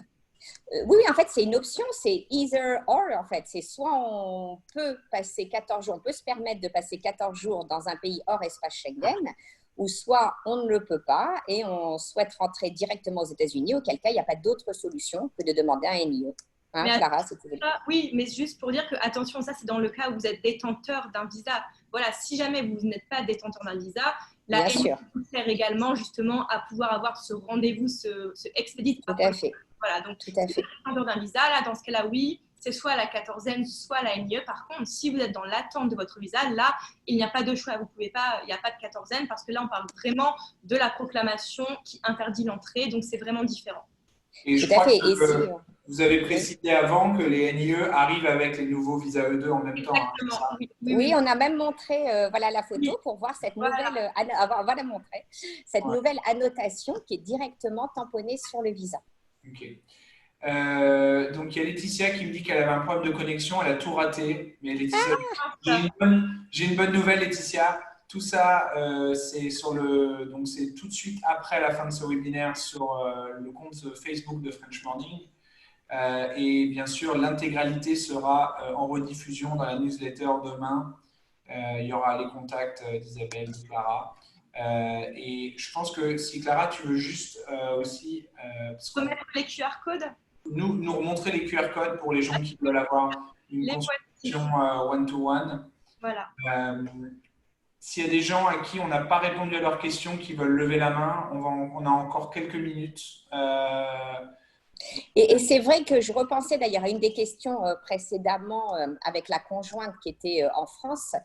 Speaker 2: Oui, en fait, c'est une option, c'est either or, en fait. C'est soit on peut passer 14 jours, on peut se permettre de passer 14 jours dans un pays hors espace Schengen, ou soit on ne le peut pas et on souhaite rentrer directement aux États-Unis, auquel cas, il n'y a pas d'autre solution que de demander un NIE. Hein, Clara, c'est tout.
Speaker 3: Oui, mais juste pour dire que, attention, ça, c'est dans le cas où vous êtes détenteur d'un visa. Voilà, si jamais vous n'êtes pas détenteur d'un visa, la NIE vous sert également justement à pouvoir avoir ce rendez-vous, ce expédite.
Speaker 2: Tout à fait.
Speaker 3: Voilà, donc
Speaker 2: tout à fait.
Speaker 3: D'un visa, là, dans ce cas-là, oui, c'est soit la 14e, soit la NIE. Par contre, si vous êtes dans l'attente de votre visa, là, il n'y a pas de choix. Vous pouvez pas, il n'y a pas de 14e parce que là, on parle vraiment de la proclamation qui interdit l'entrée. Donc, c'est vraiment différent.
Speaker 1: Et je crois que vous avez précisé avant que les NIE arrivent avec les nouveaux visas E2 en même temps.
Speaker 3: Exactement.
Speaker 1: Hein,
Speaker 2: oui, on a même montré voilà, la photo pour voir cette nouvelle, nouvelle annotation qui est directement tamponnée sur le visa.
Speaker 1: Ok. Donc, il y a Laetitia qui me dit qu'elle avait un problème de connexion, elle a tout raté. Mais Laetitia, j'ai une bonne nouvelle, Laetitia. Tout ça, c'est tout de suite après la fin de ce webinaire sur le compte Facebook de French Morning. Et bien sûr, l'intégralité sera en rediffusion dans la newsletter demain. Il y aura les contacts d'Isabelle, de Clara. Et je pense que si Clara, tu veux juste aussi
Speaker 3: remettre les QR codes,
Speaker 1: nous remontrer les QR codes pour les gens qui veulent avoir une consultation one-to-one.
Speaker 3: Voilà.
Speaker 1: S'il y a des gens à qui on n'a pas répondu à leurs questions, qui veulent lever la main, on a encore quelques minutes.
Speaker 2: Et c'est vrai que je repensais d'ailleurs à une des questions précédemment avec la conjointe qui était en France.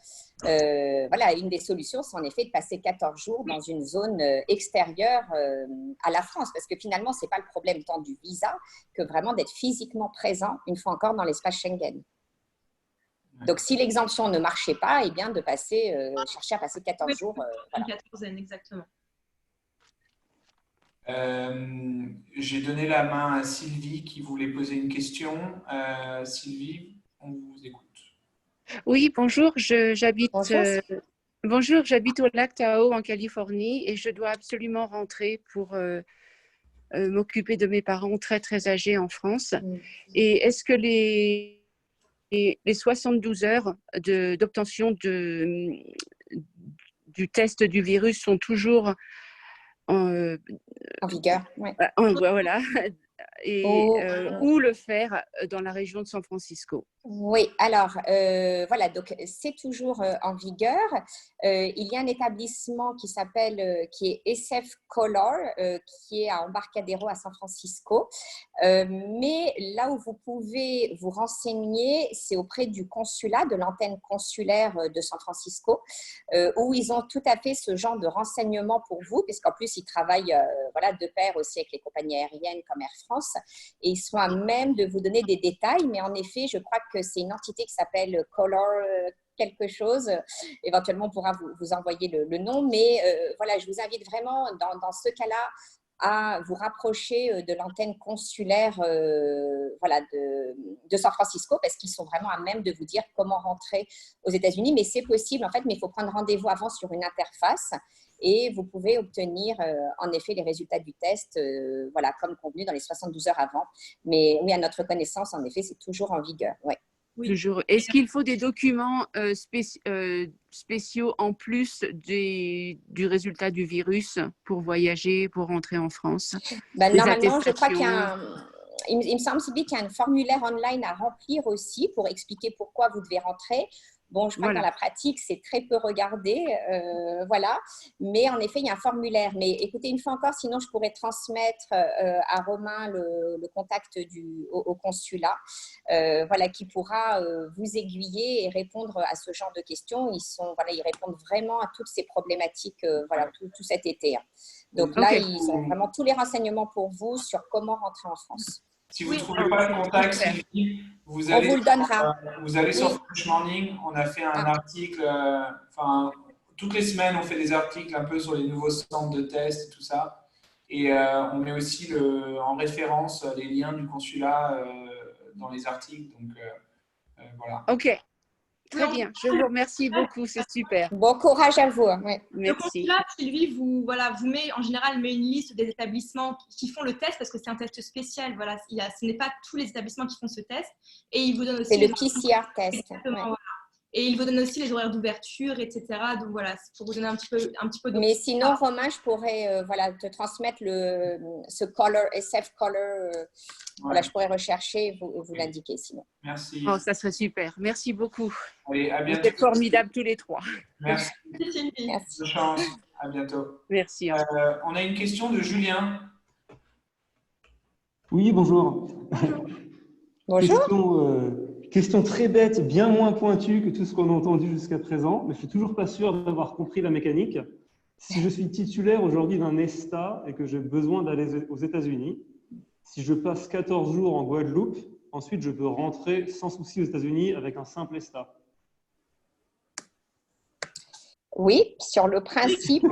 Speaker 2: Voilà, une des solutions, c'est en effet de passer 14 jours dans une zone extérieure à la France, parce que finalement, ce n'est pas le problème tant du visa que vraiment d'être physiquement présent, une fois encore, dans l'espace Schengen. Donc, si l'exemption ne marchait pas, eh bien, de passer, chercher à passer 14 jours.
Speaker 3: Voilà. 14, exactement.
Speaker 1: J'ai donné la main à Sylvie qui voulait poser une question. Sylvie, on vous écoute.
Speaker 8: Oui, bonjour. J'habite au lac Tahoe en Californie et je dois absolument rentrer pour m'occuper de mes parents très, très âgés en France. Et est-ce que les 72 heures d'obtention du test du virus sont toujours
Speaker 2: en vigueur?
Speaker 8: Voilà. ou le faire dans la région de San Francisco?
Speaker 2: Oui, alors voilà, donc c'est toujours en vigueur. Il y a un établissement qui est SF Color, qui est à Embarcadero à San Francisco. Mais là où vous pouvez vous renseigner, c'est auprès du consulat, de l'antenne consulaire de San Francisco, où ils ont tout à fait ce genre de renseignements pour vous, puisqu'en plus ils travaillent voilà, de pair aussi avec les compagnies aériennes comme Air France, et ils seront à même de vous donner des détails. Mais en effet, je crois que c'est une entité qui s'appelle Color quelque chose. Éventuellement, on pourra vous envoyer le nom. Mais voilà, je vous invite vraiment dans ce cas-là à vous rapprocher de l'antenne consulaire voilà, de San Francisco, parce qu'ils sont vraiment à même de vous dire comment rentrer aux États-Unis. Mais c'est possible, en fait, mais il faut prendre rendez-vous avant sur une interface. Et vous pouvez obtenir en effet les résultats du test, voilà, comme convenu dans les 72 heures avant. Mais oui, à notre connaissance, en effet, c'est toujours en vigueur. Ouais.
Speaker 8: Oui. Toujours. Est-ce qu'il faut des documents spéciaux en plus du résultat du virus pour voyager, pour rentrer en France?
Speaker 2: Normalement, je crois il me semble, Sylvie, qu'il y a un formulaire online à remplir aussi pour expliquer pourquoi vous devez rentrer. Bon, je crois que dans la pratique, c'est très peu regardé, voilà. Mais en effet, il y a un formulaire. Mais écoutez, une fois encore, sinon, je pourrais transmettre à Romain le contact au consulat, voilà, qui pourra vous aiguiller et répondre à ce genre de questions. Ils répondent vraiment à toutes ces problématiques, voilà, tout cet été. Donc là, ils ont vraiment tous les renseignements pour vous sur comment rentrer en France.
Speaker 1: Si vous ne trouvez pas le contact, Sylvie, vous
Speaker 2: allez, on vous le donnera.
Speaker 1: Vous allez sur French Morning. On a fait un article, toutes les semaines, on fait des articles un peu sur les nouveaux centres de tests et tout ça. Et on met aussi en référence les liens du consulat dans les articles. Donc, voilà.
Speaker 8: OK. Très bien, je vous remercie beaucoup, c'est super.
Speaker 2: Bon courage à vous. Ouais.
Speaker 3: Merci. Le consulat, Sylvie, vous met une liste des établissements qui font le test, parce que c'est un test spécial. Voilà, ce n'est pas tous les établissements qui font ce test. Et il vous donne aussi.
Speaker 2: C'est le PCR test.
Speaker 3: Exactement, voilà. Et il vous donne aussi les horaires d'ouverture, etc. Donc voilà, c'est pour vous donner un petit peu de.
Speaker 2: Mais sinon, Romain, je pourrais te transmettre ce color, SF color. Voilà, je pourrais rechercher et vous l'indiquer sinon.
Speaker 1: Merci.
Speaker 8: Oh, ça serait super. Merci beaucoup.
Speaker 1: Allez, à bientôt.
Speaker 8: Vous êtes formidables tous les trois.
Speaker 1: Merci.
Speaker 2: Merci.
Speaker 1: Bonne chance. À bientôt.
Speaker 8: Merci.
Speaker 1: On a une question de Julien.
Speaker 9: Oui, bonjour.
Speaker 2: Bonjour.
Speaker 9: Question très bête, bien moins pointue que tout ce qu'on a entendu jusqu'à présent, mais je suis toujours pas sûr d'avoir compris la mécanique. Si je suis titulaire aujourd'hui d'un ESTA et que j'ai besoin d'aller aux États-Unis, si je passe 14 jours en Guadeloupe, ensuite je peux rentrer sans souci aux États-Unis avec un simple ESTA.
Speaker 2: Oui, sur le principe.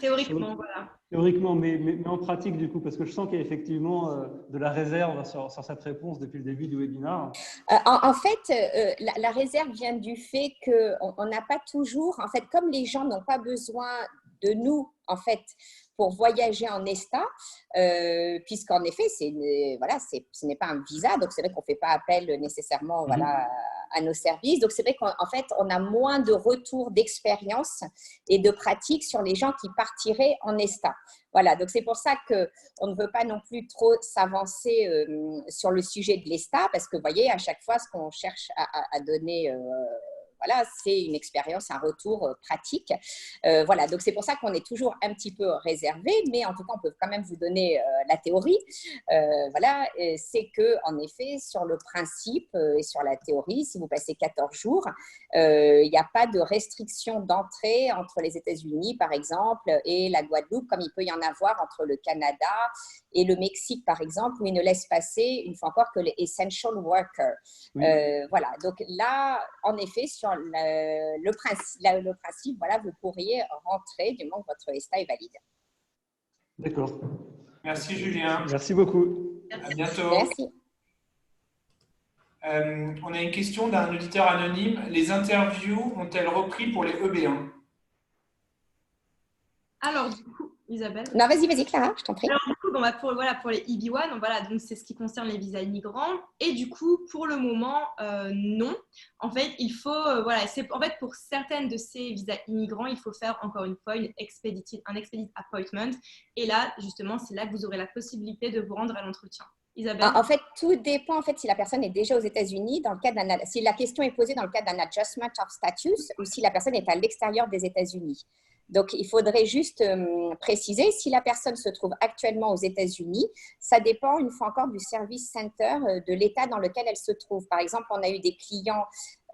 Speaker 3: Théoriquement, voilà.
Speaker 9: Théoriquement, mais en pratique du coup, parce que je sens qu'il y a effectivement de la réserve sur cette réponse depuis le début du webinaire.
Speaker 2: En fait, la réserve vient du fait qu'on n'a pas toujours, en fait, comme les gens n'ont pas besoin de nous, en fait, pour voyager en ESTA, puisqu'en effet, ce n'est pas un visa, donc c'est vrai qu'on ne fait pas appel nécessairement voilà, à nos services. Donc c'est vrai qu'en fait, on a moins de retours d'expérience et de pratique sur les gens qui partiraient en ESTA. Voilà, donc c'est pour ça qu'on ne veut pas non plus trop s'avancer sur le sujet de l'ESTA, parce que vous voyez, à chaque fois, ce qu'on cherche à donner… voilà, c'est une expérience, un retour pratique. Voilà, donc c'est pour ça qu'on est toujours un petit peu réservé, mais en tout cas, on peut quand même vous donner la théorie. Voilà, c'est que en effet, sur le principe et sur la théorie, si vous passez 14 jours, il n'y a pas de restriction d'entrée entre les États-Unis, par exemple, et la Guadeloupe, comme il peut y en avoir entre le Canada et le Mexique, par exemple, où ils ne laissent passer, une fois encore, que les essential workers. Oui. Voilà, donc là, en effet, sur le principe, voilà, vous pourriez rentrer du moment que votre ESTA est valide.
Speaker 9: D'accord.
Speaker 1: Merci Julien.
Speaker 9: Merci beaucoup.
Speaker 1: À bientôt.
Speaker 2: Merci.
Speaker 1: On a une question d'un auditeur anonyme. Les interviews ont-elles repris pour les EB1?
Speaker 3: Alors, du coup, Isabelle.
Speaker 2: Non, vas-y, Clara, je t'en prie.
Speaker 3: Alors, du coup, pour les EB1, donc c'est ce qui concerne les visas immigrants. Et du coup, pour le moment, non. En fait, il faut, en fait, pour certaines de ces visas immigrants, il faut faire encore une fois un expedite appointment. Et là, justement, c'est là que vous aurez la possibilité de vous rendre à l'entretien. Isabelle?
Speaker 2: En fait, tout dépend si la personne est déjà aux États-Unis, si la question est posée dans le cadre d'un adjustment of status ou si la personne est à l'extérieur des États-Unis. Donc, il faudrait juste préciser, si la personne se trouve actuellement aux États-Unis, ça dépend une fois encore du service center de l'État dans lequel elle se trouve. Par exemple, on a eu des clients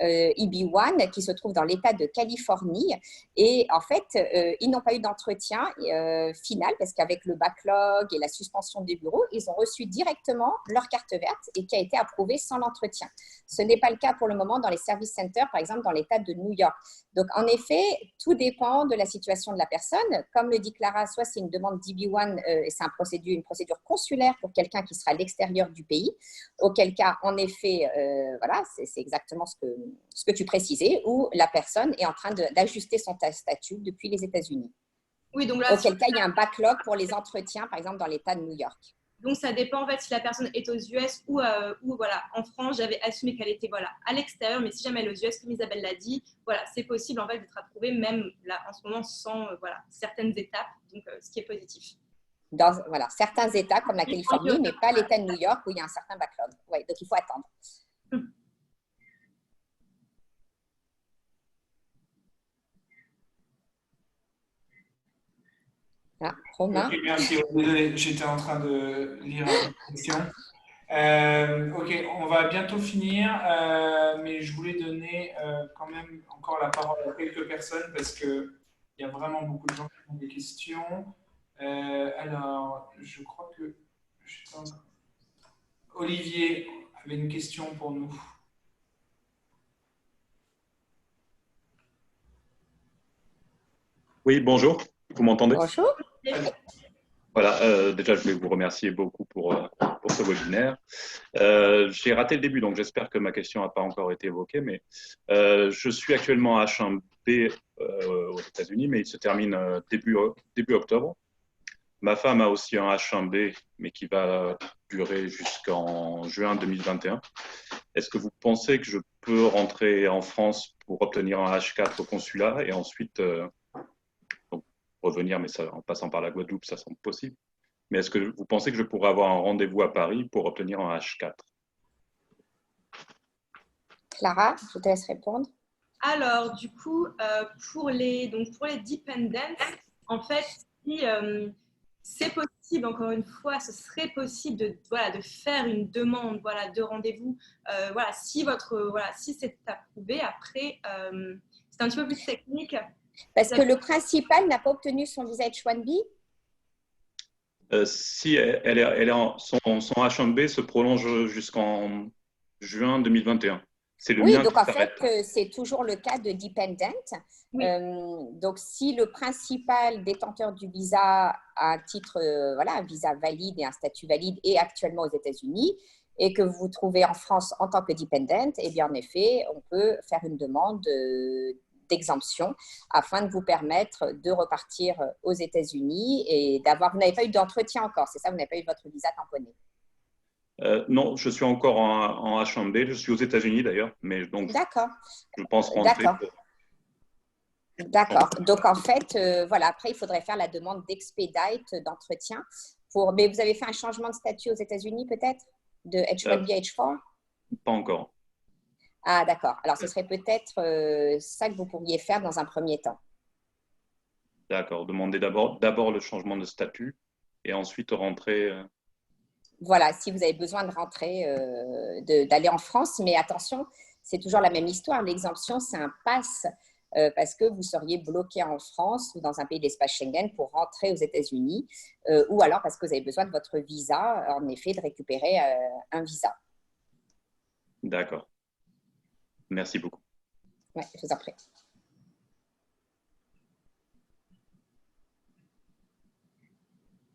Speaker 2: EB1 qui se trouvent dans l'État de Californie et en fait, ils n'ont pas eu d'entretien final parce qu'avec le backlog et la suspension des bureaux, ils ont reçu directement leur carte verte et qui a été approuvée sans l'entretien. Ce n'est pas le cas pour le moment dans les service centers, par exemple dans l'État de New York. Donc, en effet, tout dépend de la situation de la personne. Comme le dit Clara, soit c'est une demande d'EB1 et c'est une procédure consulaire pour quelqu'un qui sera à l'extérieur du pays, auquel cas, en effet, c'est exactement ce que tu précisais, où la personne est en train d'ajuster son statut depuis les États-Unis.
Speaker 3: Oui, donc là,
Speaker 2: auquel cas, il y a un backlog pour les entretiens, par exemple, dans l'État de New York.
Speaker 3: Donc, ça dépend en fait si la personne est aux US ou en France. J'avais assumé qu'elle était à l'extérieur, mais si jamais elle est aux US, comme Isabelle l'a dit, c'est possible en fait d'être approuvée même là en ce moment sans certaines étapes, donc ce qui est positif.
Speaker 2: Dans certains États comme la Californie, mais pas l'État de New York où il y a un certain backlog. Ouais, donc il faut attendre. Ah, Romain.
Speaker 1: Okay, merci. Désolé, j'étais en train de lire une question. Ok, on va bientôt finir, mais je voulais donner quand même encore la parole à quelques personnes parce qu'il y a vraiment beaucoup de gens qui ont des questions. Alors, je crois que Olivier avait une question pour nous.
Speaker 10: Oui, bonjour. Vous m'entendez?
Speaker 2: Bonjour.
Speaker 10: Voilà, déjà, je voulais vous remercier beaucoup pour ce webinaire. J'ai raté le début, donc j'espère que ma question n'a pas encore été évoquée, mais je suis actuellement à H1B aux États-Unis, mais il se termine début octobre. Ma femme a aussi un H1B, mais qui va durer jusqu'en juin 2021. Est-ce que vous pensez que je peux rentrer en France pour obtenir un H4 au consulat et ensuite revenir, mais ça, en passant par la Guadeloupe, ça semble possible. Mais est-ce que vous pensez que je pourrais avoir un rendez-vous à Paris pour obtenir un H4?
Speaker 2: Clara, je te laisse répondre.
Speaker 3: Alors, du coup, pour les dependents, en fait, si c'est possible, encore une fois, ce serait possible de faire une demande de rendez-vous. Si c'est approuvé, après, c'est un petit peu plus technique.
Speaker 2: Parce que le principal n'a pas obtenu son visa H1B?
Speaker 10: Si son H1B se prolonge jusqu'en juin 2021. C'est le
Speaker 2: oui,
Speaker 10: mien
Speaker 2: donc
Speaker 10: qui
Speaker 2: en
Speaker 10: s'arrête.
Speaker 2: fait, c'est toujours le cas de dependent.
Speaker 3: Oui.
Speaker 2: Donc, si le principal détenteur du visa a un titre, un visa valide et un statut valide est actuellement aux États-Unis et que vous vous trouvez en France en tant que dependent, eh bien, en effet, on peut faire une demande d'exemption afin de vous permettre de repartir aux États-Unis et d'avoir… Vous n'avez pas eu d'entretien encore, c'est ça? Vous n'avez pas eu votre visa tamponné?
Speaker 10: Non, je suis encore en H1B. Je suis aux États-Unis d'ailleurs, mais donc
Speaker 2: D'accord.
Speaker 10: je pense rentrer.
Speaker 2: D'accord. Donc en fait, après il faudrait faire la demande d'expedite d'entretien. Mais vous avez fait un changement de statut aux États-Unis peut-être de H1B à H4?
Speaker 10: Pas encore.
Speaker 2: Ah d'accord. Alors ce serait peut-être ça que vous pourriez faire dans un premier temps.
Speaker 10: D'accord. Demander d'abord le changement de statut et ensuite rentrer.
Speaker 2: Voilà, si vous avez besoin de rentrer, d'aller en France, mais attention, c'est toujours la même histoire. L'exemption, c'est un pass parce que vous seriez bloqué en France ou dans un pays de l'espace Schengen pour rentrer aux États-Unis ou alors parce que vous avez besoin de votre visa, en effet, de récupérer un visa.
Speaker 10: D'accord. Merci beaucoup.
Speaker 2: Oui, je vous en prie.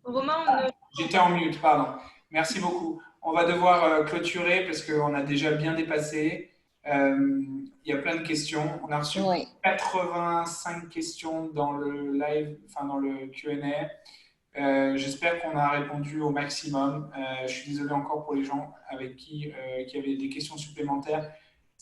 Speaker 3: Romain,
Speaker 1: J'étais en mute, pardon. Merci beaucoup. On va devoir clôturer parce qu'on a déjà bien dépassé. Il y a plein de questions. On a reçu 85 questions dans le live, enfin dans le Q&A. J'espère qu'on a répondu au maximum. Je suis désolé encore pour les gens avec qui avaient des questions supplémentaires.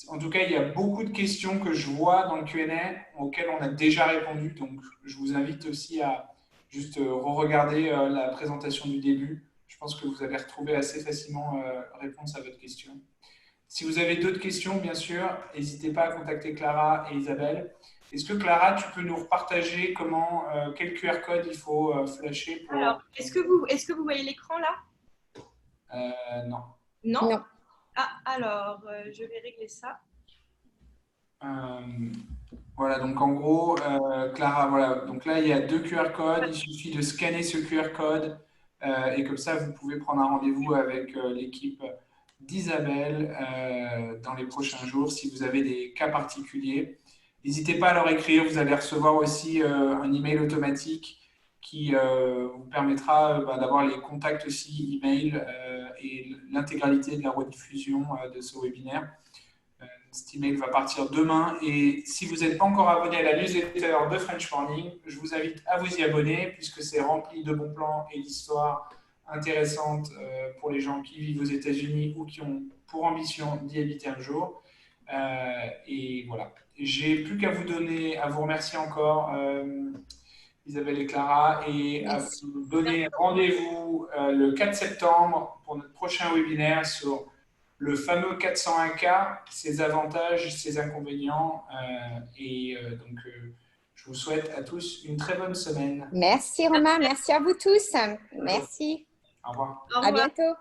Speaker 1: En tout cas, il y a beaucoup de questions que je vois dans le Q&A auxquelles on a déjà répondu. Donc, je vous invite aussi à juste re-regarder la présentation du début. Je pense que vous allez retrouver assez facilement réponse à votre question. Si vous avez d'autres questions, bien sûr, n'hésitez pas à contacter Clara et Isabelle. Est-ce que Clara, tu peux nous repartager quel QR code il faut flasher pour…
Speaker 3: Alors, est-ce que vous voyez l'écran là?
Speaker 1: Non.
Speaker 3: Non.
Speaker 2: Non.
Speaker 3: Ah, alors, je vais régler ça.
Speaker 1: Voilà, donc en gros, Clara, voilà, donc là, il y a 2 QR codes. Il suffit de scanner ce QR code et comme ça, vous pouvez prendre un rendez-vous avec l'équipe d'Isabelle dans les prochains jours si vous avez des cas particuliers. N'hésitez pas à leur écrire, vous allez recevoir aussi un email automatique qui vous permettra d'avoir les contacts aussi email et l'intégralité de la rediffusion de ce webinaire. Cet email va partir demain et si vous n'êtes pas encore abonné à la newsletter de French Morning, je vous invite à vous y abonner puisque c'est rempli de bons plans et d'histoires intéressantes pour les gens qui vivent aux États-Unis ou qui ont pour ambition d'y habiter un jour. Et voilà. J'ai plus qu'à vous remercier encore, Isabelle et Clara, et à vous donner rendez-vous le 4 septembre pour notre prochain webinaire sur le fameux 401K, ses avantages, ses inconvénients. Donc, je vous souhaite à tous une très bonne semaine.
Speaker 2: Merci Romain, merci à vous tous. Merci.
Speaker 1: Au revoir.
Speaker 2: À bientôt.